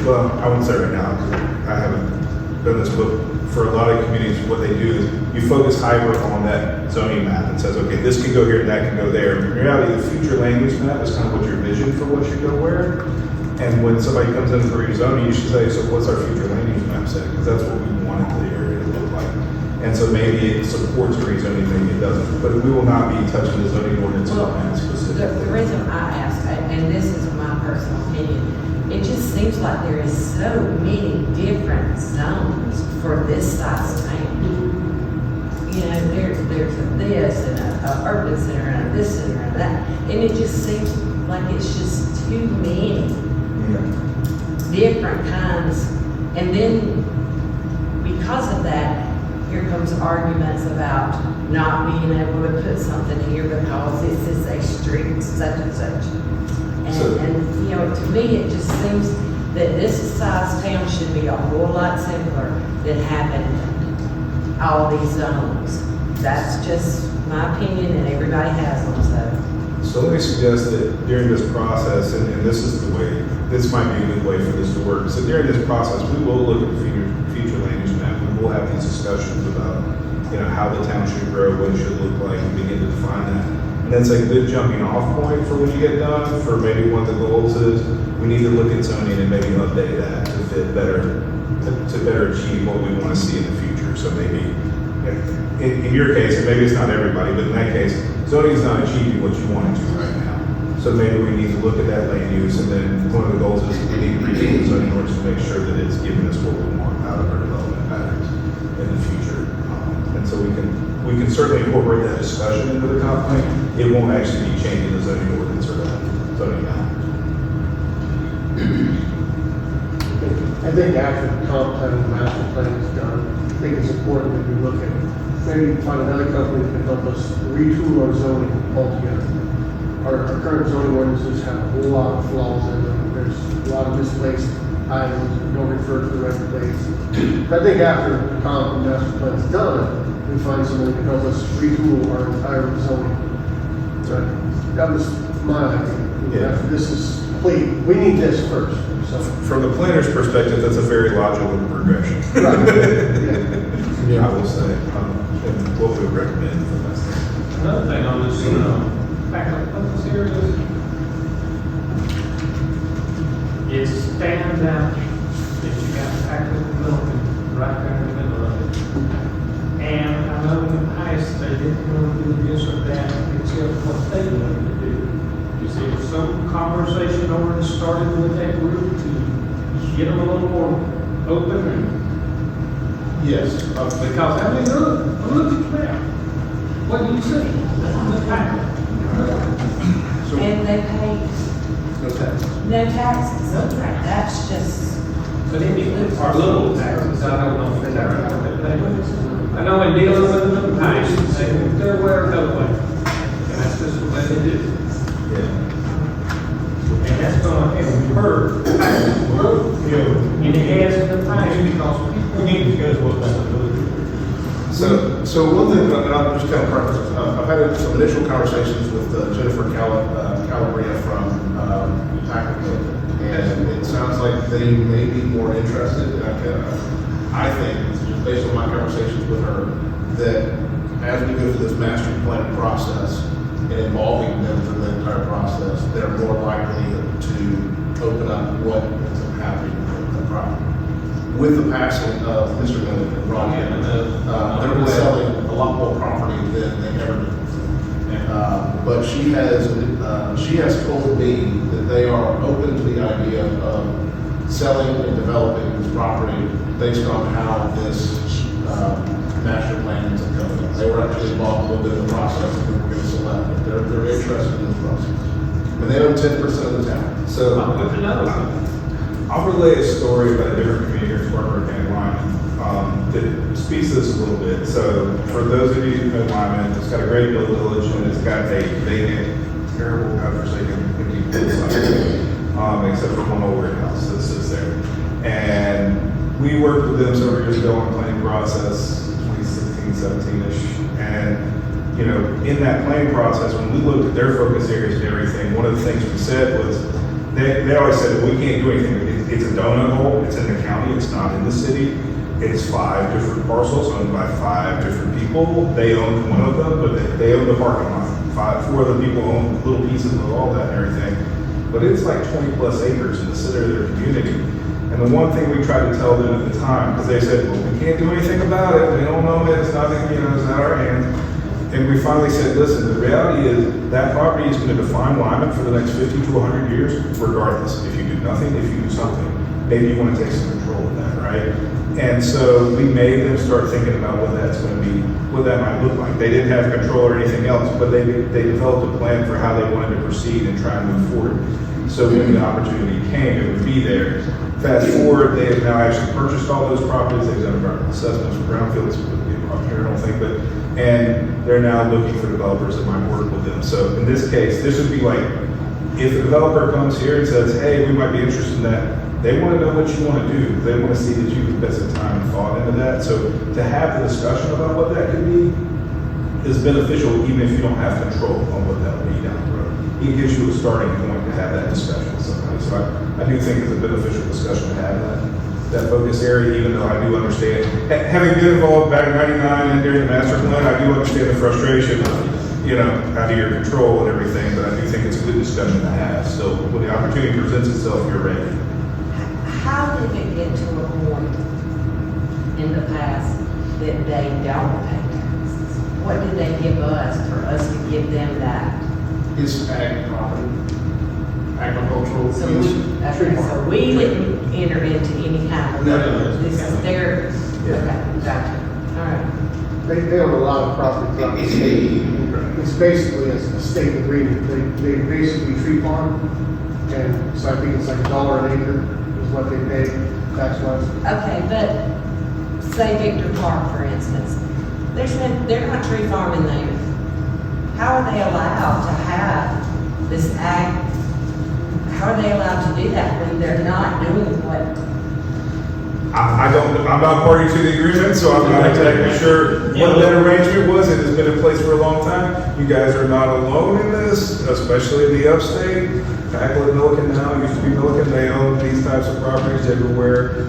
well, I wouldn't say right now, because I haven't done this, but for a lot of communities, what they do is you focus hyper on that zoning map and says, okay, this can go here and that can go there. In reality, the future land use map is kind of what your vision for what should go where. And when somebody comes in for rezoning, you should say, so what's our future land use map say? Because that's what we want the area to look like. And so maybe it supports rezoning, maybe it doesn't. But we will not be touching the zoning ordinance on that specifically. The reason I asked, and this is my personal opinion, it just seems like there is so many different zones for this size town. There's a this and a urban center and a this center and that, and it just seems like it's just too many different kinds. And then because of that, here comes arguments about not being able to put something here because this is a street such and such. And to me, it just seems that this size town should be a whole lot simpler than having all these zones. That's just my opinion, and everybody has them, So let me suggest that during this process, and this is the way, this might be a good way for this to work. So during this process, we will look at the future land use map. We will have these discussions about, how the town should grow, what it should look like, and begin to define that. And that's a good jumping off point for when you get done, for maybe one of the goals is we need to look at zoning and maybe update that to fit better, to better achieve what we want to see in the future. So maybe, in your case, and maybe it's not everybody, but in that case, zoning is not achieving what you want it to right now. So maybe we need to look at that land use, and then one of the goals is we need to review the zoning ordinance to make sure that it's giving us what we want out of our development patterns in the future. And so we can certainly incorporate that discussion into the comp plan. It won't actually be changing the zoning ordinance or the zoning map. I think after the comp plan and the master plan is done, I think it's important that we look at, maybe find another company that can help us retool our zoning altogether. Our current zoning ordinances have a whole lot of flaws in them. There's a lot of misplaced items that don't refer to the right place. I think after the comp and master plan is done, we find someone that can help us retool our entire zoning. So that was my idea. Yeah. After this is complete, we need this first. So. From the planner's perspective, that's a very logical progression. Right. I will say, and what we recommend from that standpoint. Another thing on this what they wanted to do. Is there some conversation already started with that group to get them a little more open and, Yes. because, I mean, look at that. What do you see? The packet. And they pay No taxes. no taxes. That's just, But it are little taxes, I don't know if they're, I know in dealing with them in the past, they're aware of no way. And that's just what they do. And that's gonna hurt taxes, and it has in the past because people need to go to what they're doing. So one thing, and I'm just kind of preface, I've had some initial conversations with Jennifer Calabria from Pacolet, and it sounds like they may be more interested. I think, just based on my conversations with her, that as we go through this master plan process and involving them through the entire process, they're more likely to open up what ends up happening with the property. With the passing of Mr. Miller and Ron, they're really selling a lot more property than they ever did. But she has told me that they are open to the idea of selling and developing this property based on how this master plan ends up going. They were actually involved a little bit in the process that we were going to select. They're interested in this process. And they own 10% of the town. So I'm good to know. I'll relay a story about a different community here in Spartanburg County, Lyman, that speaks to this a little bit. So for those of you who know Lyman, it's got a great village and it's got a vacant, terrible, godforsaken, except for one old warehouse that sits there. And we worked with them several years ago on the planning process, 2016, 17-ish. And you know, in that planning process, when we looked at their focus areas and everything, one of the things we said was, they always said, well, we can't do anything. It's a donut hole. It's in the county. It's not in the city. It's 5 different parcels owned by 5 different people. They own one of them, but they own the parking lot. 4 other people own little pieces of all that and everything. But it's like 20 plus acres in the center of their community. And the one thing we tried to tell them at the time, because they said, well, we can't do anything about it. We don't know it. It's not, it's not our hands. And we finally said, listen, the reality is that property is going to define Lyman for the next 50 to 100 years, regardless. If you do nothing, if you do something, maybe you want to take some control of that, right? And so we made them start thinking about what that's going to be, what that might look like. They didn't have control or anything else, but they developed a plan for how they wanted to proceed and try and move forward. So when the opportunity came, it would be there. Fast forward, they have now actually purchased all those properties. They've done environmental assessments for brownfields, I don't think, and they're now looking for developers that might work with them. So in this case, this would be like, if a developer comes here and says, hey, we might be interested in that, they want to know what you want to do. They want to see that you've invested time and thought into that. So to have the discussion about what that could be is beneficial, even if you don't have control on what that will be down the road. It gives you a starting point to have that discussion with somebody. So I do think it's a beneficial discussion to have that focus area, even though I do understand, having been involved back in '99 and during the master plan, I do understand the frustration of, out of your control and everything, but I do think it's a good discussion to have. So when the opportunity presents itself, you're ready. how did it get to a point in the past that they don't pay taxes? What did they give us for us to give them that? It's ag property, agricultural So use. we didn't enter into any kind of. No. This is their, okay, gotcha, all right. They own a lot of property throughout the state. It's basically a state agreement. They basically tree farm, and so I think it's like $1 an acre is what they pay tax-wise. Okay, but say Victor Park, for instance, they're not tree farming there. How are they allowed to have this ag? How are they allowed to do that when they're not doing what? I'm not party to the agreement, so I'm not exactly sure what that arrangement was. It has been in place for a long time. You guys are not alone in this, especially in the upstate. Pacolet, Milliken now, used to be Milliken, they own these types of properties everywhere.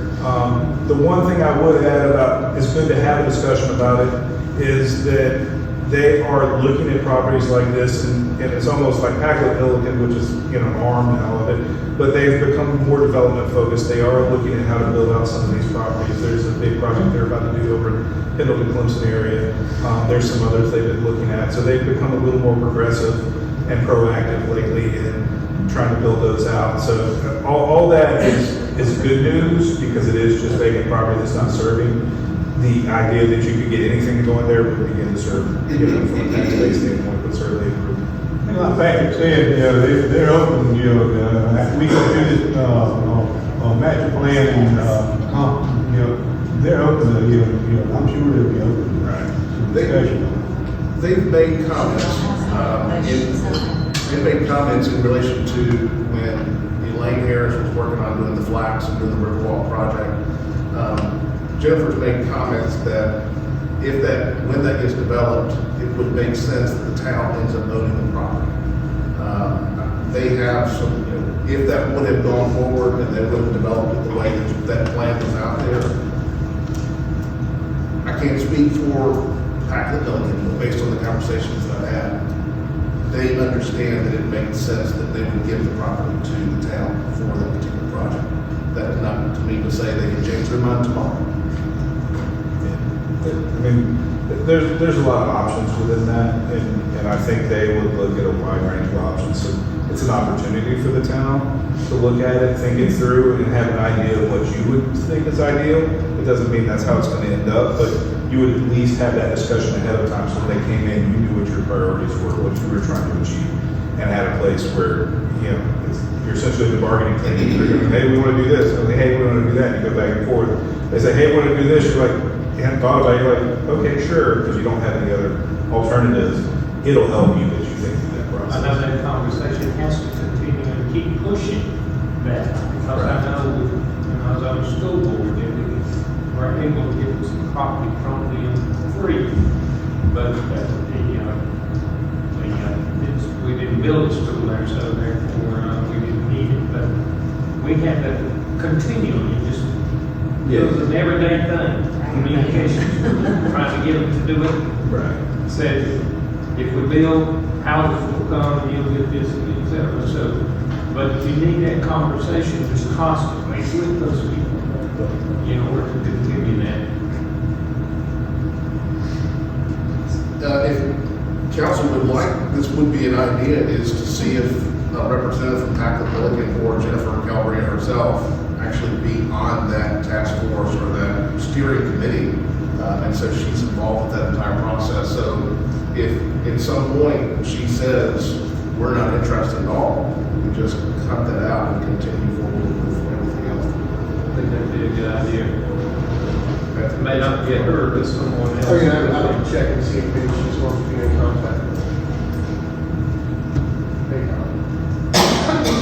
The one thing I would add about, it's good to have a discussion about it, is that they are looking at properties like this, and it's almost like Pacolet Pelican, which is, you know, an arm now of it, but they've become more development focused. They are looking at how to build out some of these properties. There's a big project they're about to do over in Pendleton, Clemson area. There's some others they've been looking at. So they've become a little more progressive and proactive lately in trying to build those out. So all that is good news, because it is just vacant property that's not serving. The idea that you could get anything going there would begin to serve, you know, from a tax base standpoint, would certainly improve. You know, I think it's said, you know, they're open, you know, we can do this, master plan and, you know, they're open, you know, I'm sure they'll be open. Right. Discussion. They've made comments, they've made comments in relation to when Elaine Harris was working on doing the flats and doing the Riverwalk project. Jennifer's made comments that when that gets developed, it would make sense that the town ends up owning the property. They have some, you know, if that would have gone forward and they would have developed it the way that plan was out there, I can't speak for Pacolet Pelican, but based on the conversations that I've had, they understand that it makes sense that they would give the property to the town for that particular project. That is not to me to say they can change their mind tomorrow. I mean, there's a lot of options within that, and I think they would look at a wide range of options. So it's an opportunity for the town to look at it, think it through, and have an idea of what you would think is ideal. It doesn't mean that's how it's going to end up, but you would at least have that discussion ahead of time, so when they came in, you knew what your priorities were, what you were trying to achieve, and had a place where, you know, you're essentially the bargaining team. They're going, hey, we want to do this. And they, hey, we want to do that. You go back and forth. They say, hey, we want to do this. You're like, you hadn't thought about it. You're like, okay, sure, because you don't have any other alternatives. It'll help you as you think through that process. I know that conversation has to continue and keep pushing that, because I know when I was on the school board, that we were able to get some property from them for free. But we didn't build a school there, so therefore we didn't need it. But we had to continually just, it was an everyday thing. Communications, trying to get them to do it. Right. Said, if we build, houses will come and you'll get this, et cetera. So, but you need that conversation just constantly with those people in order to continue that. If council would like, this would be an idea, is to see if a representative from Pacolet Pelican or Jennifer Calvary herself actually be on that task force or that steering committee. And so she's involved with that entire process. So if at some point she says, we're not interested at all, we just cut that out and continue forward with everything else. I think that'd be a good idea. That may not get her, but someone else. Oh, yeah, I would check and see if maybe she's supposed to be in contact.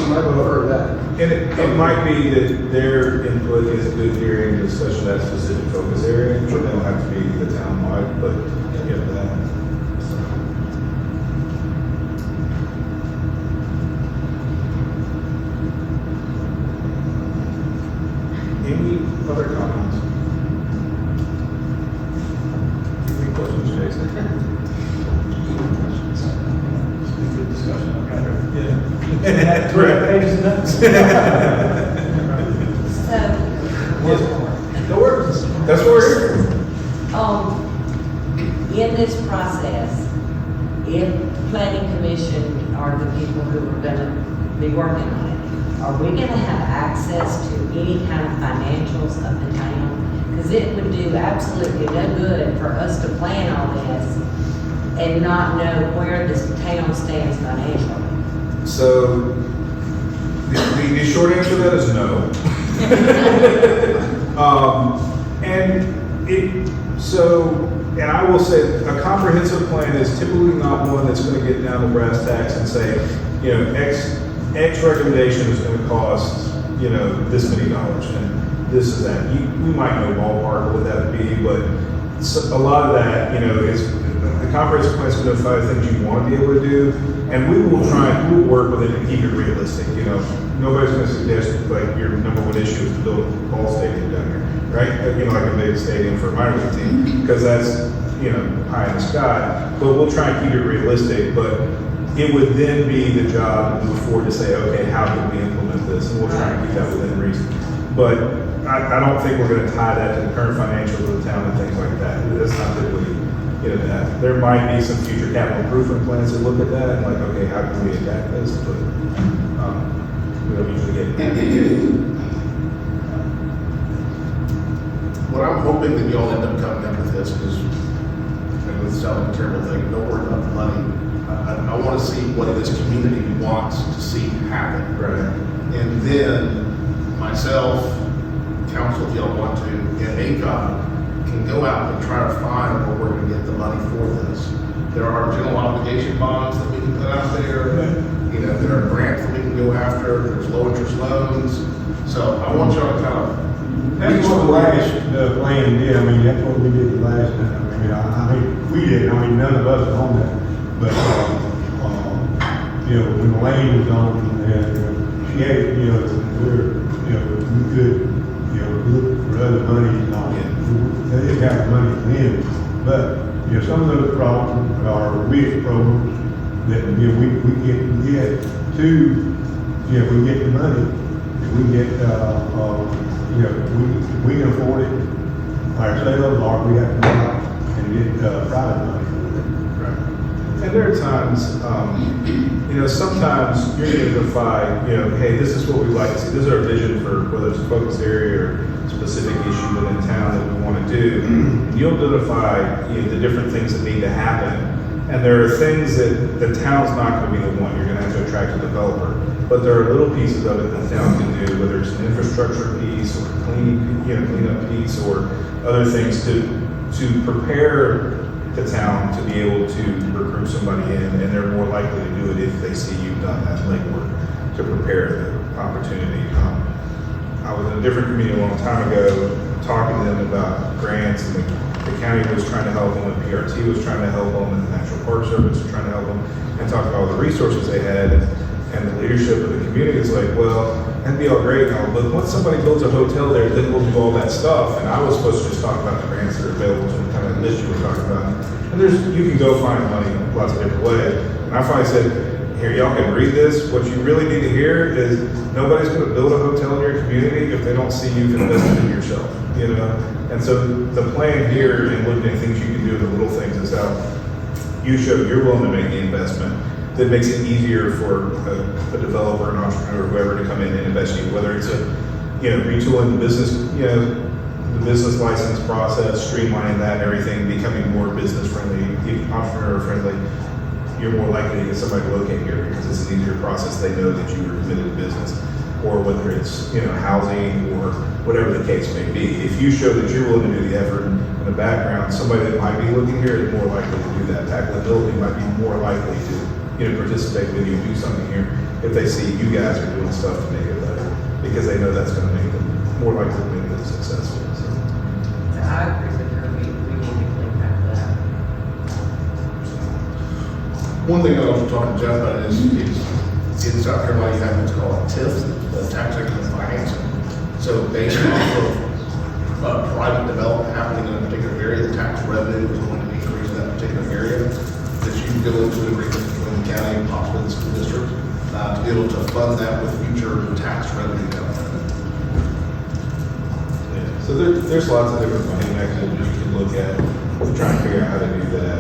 You might have heard that. And it might be that their input is good hearing to such that specific focus area. It don't have to be the town-wide, but you know that. Any other comments? Any questions, Jason? Good discussion, okay. Yeah. Correct. Pages and notes. That's what we're here. In this process, if the planning commission are the people who are gonna be working on it, are we gonna have access to any kind of financials of the town? Because it would do absolutely no good for us to plan all this and not know where this town stands financially. So, the short answer to that is no. And I will say, a comprehensive plan is typically not one that's going to get down to brass tacks and say, you know, X recommendation is going to cost, you know, this many dollars, and this is that. We might know ballpark what that would be, but a lot of that, you know, is the comprehensive plan is going to find things you want to be able to do, and we will work with it and keep it realistic. You know, nobody's going to suggest like your number one issue is to build a ball stadium down here. right? You know, like a big stadium for a minor league team, because that's, you know, pie in the sky. But we'll try and keep it realistic, but it would then be the job to move forward to say, okay, how can we implement this? And we'll try and keep that within reason. But I don't think we're gonna tie that to the current financials of the town and things like that. That's not typically, you know, that. There might be some future capital improvement plans that look at that and like, okay, how can we attack this? But, we don't usually get What I'm hoping that y'all end up coming up with this is, and this sounds like a terrible thing, don't worry about the money. I want to see what this community wants to see happen. Right. And then myself, council, if y'all want to, and ACOG can go out and try to find where we're going to get the money for this. There are general obligation bonds that we can put out there. You know, there are grants that we can go after. There's low interest loans. So I want y'all to kind of. That's what the last plan did. I mean, that's what we did the last time. I mean, we did. I mean, none of us on that. But, you know, when Lane was on, she had, you know, we could, you know, look for other money and all. They didn't have the money then. But, you know, some of those problems are WIC programs that, you know, we get to, you know, we get the money, and we get, you know, we can afford it ourselves, or we have to go out and get private money. And there are times, you know, sometimes you're going to defy, you know, hey, this is what we'd like to see. This is our vision for whether it's a focus area or specific issue within town that we want to do. And you'll identify, you know, the different things that need to happen. And there are things that the town's not going to be the one. You're going to have to attract a developer. But there are little pieces of it that the town can do, whether it's an infrastructure piece or cleanup piece or other things to prepare the town to be able to recruit somebody in, and they're more likely to do it if they see you've done that legwork to prepare the opportunity. I was in a different community a long time ago talking to them about grants, and the county was trying to help them, and PRT was trying to help them, and the National Park Service was trying to help them, and talk about all the resources they had, and the leadership of the community is like, well, that'd be all great now, but once somebody builds a hotel there, then we'll do all that stuff. And I was supposed to just talk about the grants that are available to the kind of list you were talking about. And you can go find money in lots of different ways. And I finally said, here, y'all can read this. What you really need to hear is nobody's going to build a hotel in your community if they don't see you invested in yourself, you know? And so the plan here and looking at things you can do, the little things is how you show you're willing to make the investment. That makes it easier for a developer, an entrepreneur, whoever to come in and invest in you, whether it's retooling the business, the business license process, streamlining that and everything, becoming more business friendly, entrepreneur friendly. You're more likely to get somebody to locate here because it's an easier process. They know that you are committed to business, or whether it's, housing or whatever the case may be. If you show that you're willing to do the effort in the background, somebody that might be looking here is more likely to do that. Tackleability might be more likely to participate with you and do something here if they see you guys are doing stuff to make it better, because they know that's going to make them more likely to make them successful. So I agree with her, we need to clean that up. One thing I was talking to Jeff about is in South Carolina, you have what's called a TIF, the tax increment financing. So based off of private development happening in a particular area, the tax revenue is going to increase in that particular area. That you can go into an agreement between the county and possibly the school district to be able to fund that with future tax revenue coming in. yeah. So there's lots of different funding mechanisms you can look at to try and figure out how to do that.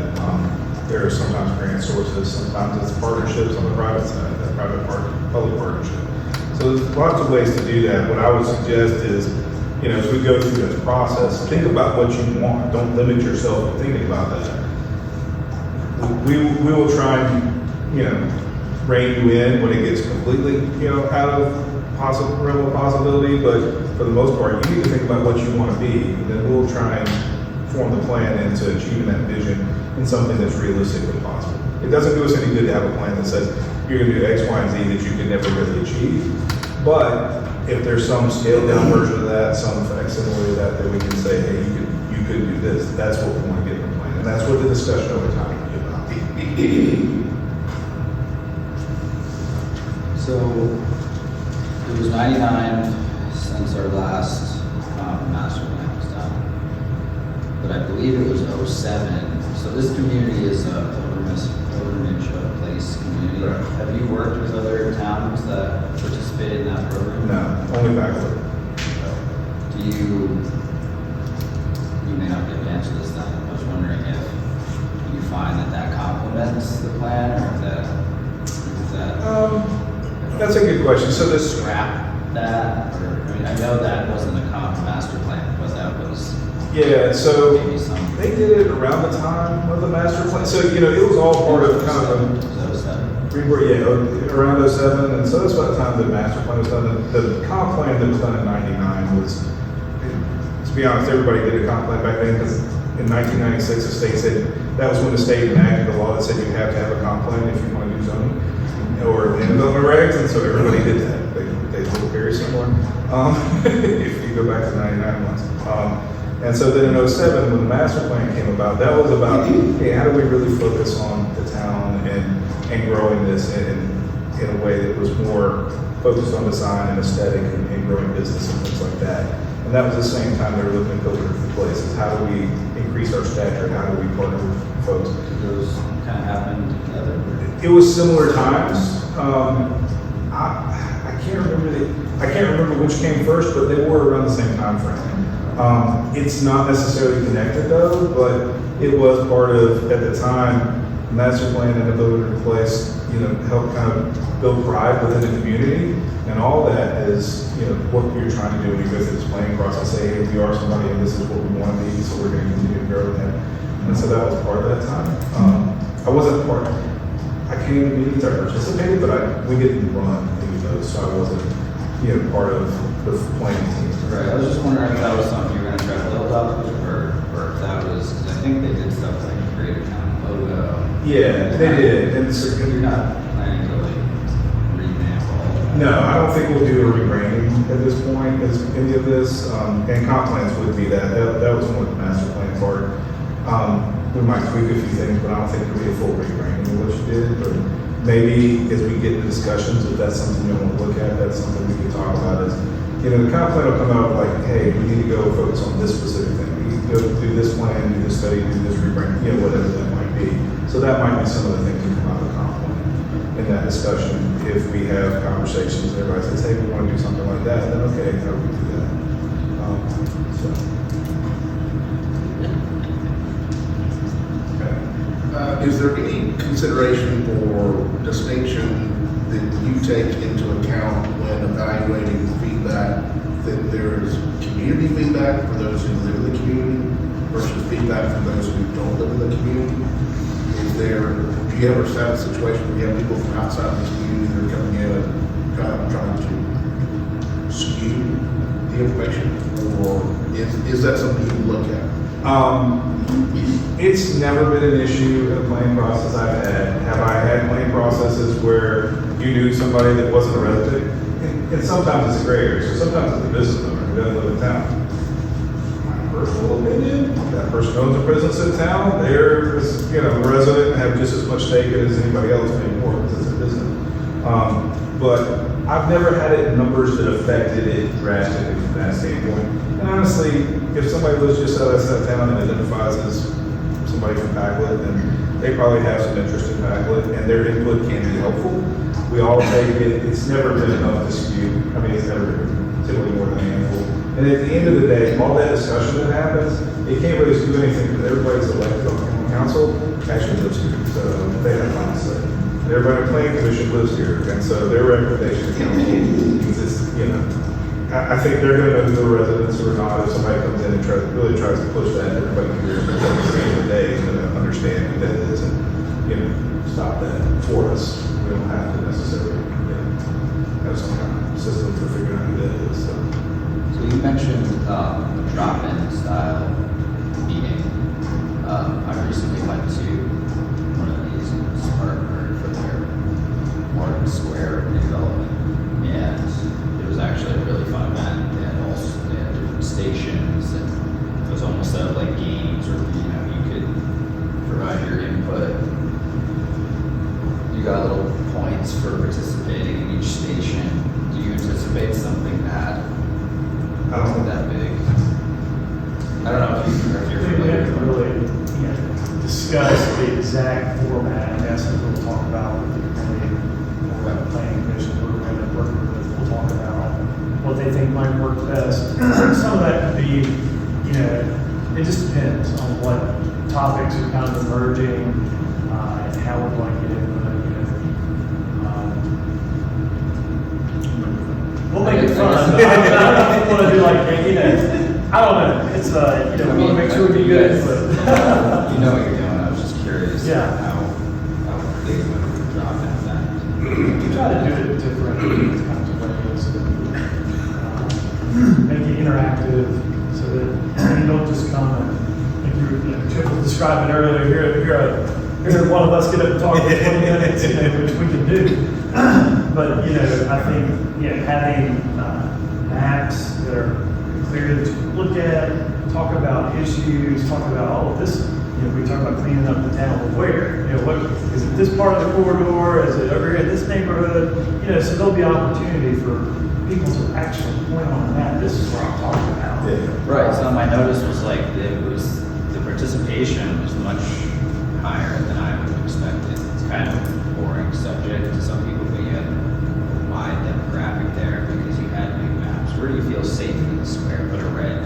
There are sometimes grant sources, sometimes it's partnerships on the private side, that public partnership. So there's lots of ways to do that. What I would suggest is, as we go through this process, think about what you want. Don't limit yourself to thinking about that. We will try and, rein you in when it gets completely, out of realm of possibility, but for the most part, you need to think about what you want to be, and then we'll try and form the plan into achieving that vision in something that's realistically possible. It doesn't do us any good to have a plan that says you're going to do X, Y, and Z that you can never really achieve, but if there's some scaled down version of that, some facsimile of that, then we can say, hey, you could do this. That's what we want to get in the plan, and that's what the discussion over time. So it was 99 since our last master plan. but I believe it was '07. So this community is a pilgrimage place community. Right. Have you worked with other towns that participate in that program? No, only Pacolet. Do you may not be able to answer this then. I was wondering if you find that complements the plan, or is that That's a good question. So this, scrap that? Or, I mean, I know that wasn't the master plan, but that was yeah, so maybe some. they did it around the time of the master plan. So, you know, it was all part of kind of a Was that 07? around '07, and so that's about the time the master plan was done. The comp plan that was done in '99 was, to be honest, everybody did a comp plan back then, because in 1996, the state said, that was when the state enacted a law that said you have to have a comp plan if you want to do zoning, or the development regs, and so everybody did that. They look very similar, if you go back to the '99 ones. And so then in '07, when the master plan came about, that was about, hey, how do we really focus on the town and growing this in a way that was more focused on design and aesthetic and growing business and things like that. And that was the same time they were looking at building for places. How do we increase our stature? How do we partner with folks? Did those kind of happen together? It was similar times. I can't remember which came first, but they were around the same time frame. It's not necessarily connected though, but it was part of, at the time, master plan and the building in place, you know, help kind of build pride within the community. And all that is, you know, what you're trying to do when you go through this planning process, say, hey, we are somebody and this is what we want to be, so we're going to continue to grow that. And so that was part of that time. I wasn't part, I came to meetings, I participated, but we didn't run any of those, so I wasn't, you know, part of the planning team. Right, I was just wondering if that was something you were gonna try to build up, or if that was, because I think they did stuff like create a town logo. Yeah, they did. And so, You're not planning to like revamp all of that? no, I don't think we'll do a rebranding at this point, as any of this, and comp plans would be that. That was more the master plan part. We might tweak a few things, but I don't think it'll be a full rebranding of what you did, but maybe as we get into discussions, if that's something you want to look at, that's something we can talk about is, you know, the comp plan will come out like, hey, we need to go focus on this specific thing. We need to go do this plan, do this study, do this rebrand, you know, whatever that might be. So that might be some of the things that come out of the comp plan in that discussion. If we have conversations, everybody says, hey, we want to do something like that, then okay, how do we do that? Is there any consideration or distinction that you take into account when evaluating feedback, that there is community feedback for those who live in the community versus feedback from those who don't live in the community? Do you ever have a situation where you have people from outside the community that are coming in and trying to skew the information? Or is that something you look at? It's never been an issue in the planning process I've had. Have I had planning processes where you knew somebody that wasn't a resident? And sometimes it's a gray area, so sometimes it's a business owner who doesn't live in town. My personal opinion, that person owns a business in town, they're, you know, a resident and have just as much stake as anybody else, maybe more because it's a business. But I've never had it in numbers that affected it drastically from that standpoint. And honestly, if somebody lives just outside town and identifies as somebody from Pacolet, then they probably have some interest in Pacolet, and their input can be helpful. We all take it. It's never been enough to skew. I mean, it's never been typically more than a handful. And at the end of the day, all that discussion that happens, it can't really do anything because everybody's elected on council actually lives here, so they have fun to say. Everybody on the planning commission lives here, and so their recommendation to council is, you know, I think they're going to know who the residents or not. If somebody comes in and really tries to push that, everybody here at the end of the day is going to understand who that is and, you know, stop that for us. We don't have to necessarily, you know, have some kind of system for figuring out who that is. So you mentioned a drop-in style meeting. I recently went to one of these in Spartanburg for their Morgan Square development, and it was actually a really fun event. They had different stations, and it was almost set up like games, or you could provide your input. You got little points for participating in each station. Do you anticipate something that big? I don't know if you're familiar discuss the exact format, yes, and we'll talk about with the committee or the planning commission who we're gonna work with, we'll talk about what they think might work best. Some of that could be, you know, it just depends on what topics are kind of emerging, and how we'd like it input, you know. We'll make it fun, but I don't want to do like, you know, I don't know, it's, you know, we want to make sure we do good, but. You know what you're doing, I was just curious. Yeah. How they would drop that. We try to do it different kinds of ways, make it interactive, so that you don't just come and, like you know, Chip was describing earlier, hear one of us get up and talk for 20 minutes, you know, which we can do. But, you know, I think, you know, having maps that are clear to look at, talk about issues, talk about all of this. You know, we talk about cleaning up the town, but where? You know, what is it? This part of the corridor? Is it over here in this neighborhood? You know, so there'll be opportunity for people to actually point on a map. This is what I'm talking about. Right, so my notice was like, the participation was much higher than I would have expected. It's kind of a boring subject to some people, but you had a wide demographic there because you had big maps. Where do you feel safe in the square? Put a red,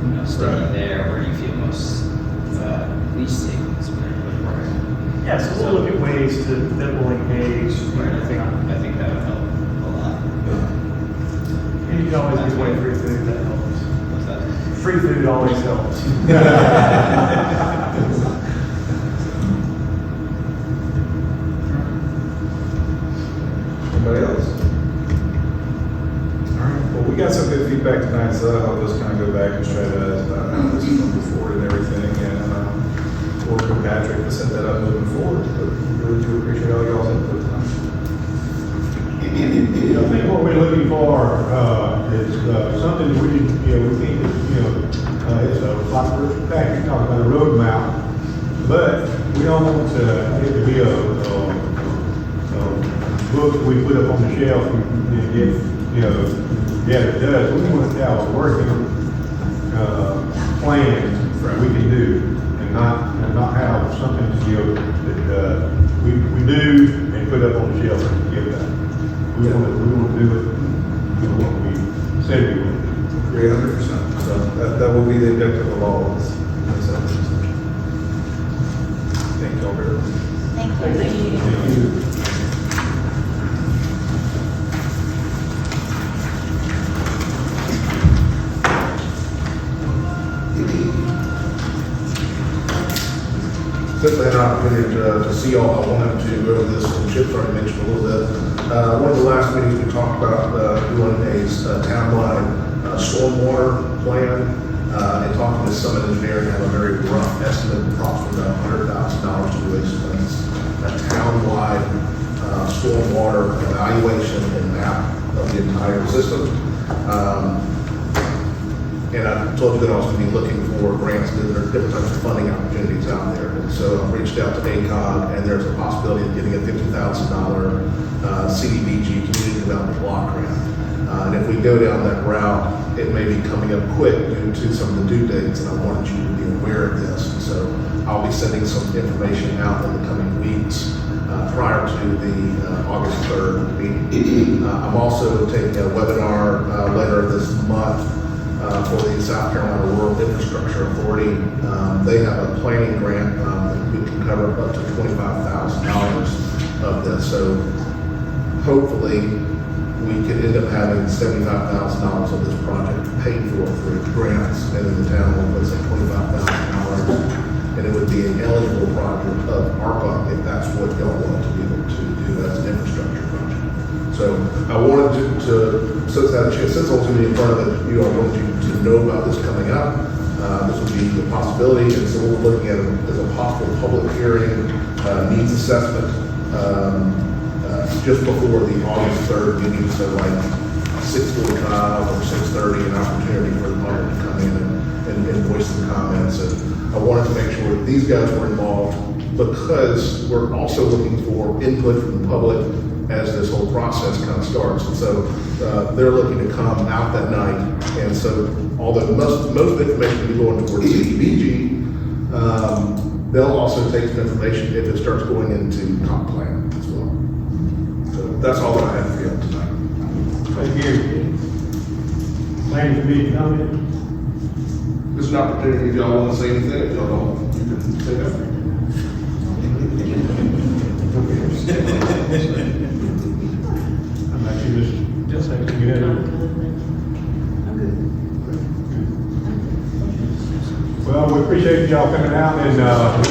you know, sticky there. Where do you feel most least safe in the square? Put a red. Yeah, so we'll look at ways that will engage. Right, I think that would help a lot. And you can always give away free food, that helps. What's that? Free food always helps. Anybody else? All right, well, we got some good feedback tonight, so that'll help us kind of go back and strategize about how this is moving forward and everything, and work with Patrick to set that up moving forward. But we really do appreciate all y'all's input tonight. I think what we're looking for is something that we, you know, we think is, you know, it's like Patrick talked about a roadmap, but we don't want it to be a book we put up on the shelf and get, you know, yeah, it does. We want to have a working plan that we can do and not have something, you know, that we do and put up on the shelf and give that. We want to do it, you know, what we said we would do. 300%. So that will be the objective of all of us. Thank y'all very much. Thank you. Since I had an opportunity to see y'all, I wanted to go over this, and Chip's already mentioned a little bit. One of the last meetings we talked about doing a townwide stormwater plan, and talking to Summit Engineering, have a very rough estimate, approximately about $100,000 to do a townwide stormwater evaluation and map of the entire system. And I told you that I was going to be looking for grants, there are different types of funding opportunities out there. And so I reached out to ACOG, and there's a possibility of getting a $50,000 CDBG Community Development Block Grant. And if we go down that route, it may be coming up quick due to some of the due dates, and I wanted you to be aware of this. And so I'll be sending some information out in the coming weeks prior to the August 3rd meeting. I'm also taking a webinar later this month for the South Carolina Rural Infrastructure Authority. They have a planning grant that we can cover up to $25,000 of this. So hopefully we could end up having $75,000 of this project paid for through grants, and then the town will put say $25,000, and it would be an eligible project of ARPA if that's what y'all want to be able to do as an infrastructure project. So I wanted to since I was going to be in front of it, I wanted you to know about this coming up. This would be a possibility, and so we're looking at it as a possible public hearing, needs assessment, just before the August 3rd meeting, so like 6:45 or 6:30, an opportunity for the public to come in and voice some comments. And I wanted to make sure that these guys were involved because we're also looking for input from the public as this whole process kind of starts. And so they're looking to come out that night. And so although most information will be going towards CDBG, they'll also take the information if it starts going into comp plan as well. So that's all that I have for you tonight. Thank you. Planning committee comment? This is an opportunity, if y'all want to say anything, if y'all don't, you can take up. I'm actually just saying, you know. Well, we appreciate y'all coming out, and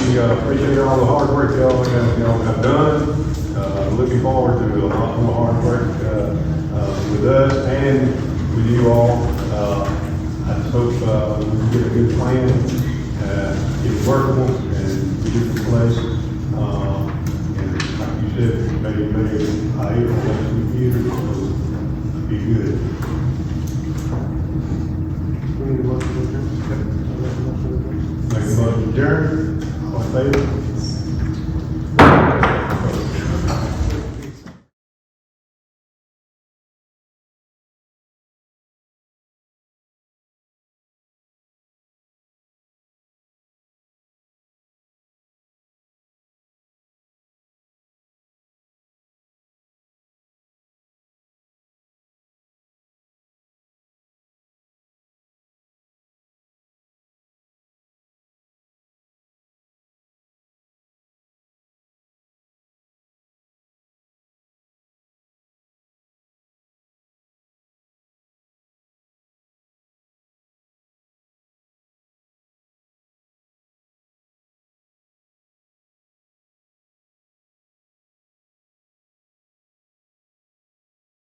we appreciate all the hard work y'all have done. Looking forward to a lot more hard work with us and with you all. I just hope we can get a good plan, get it workable, and get it in place. And like you said, maybe I even next year, so be good. We need a motion to adjourn. Make a motion to adjourn. All in favor?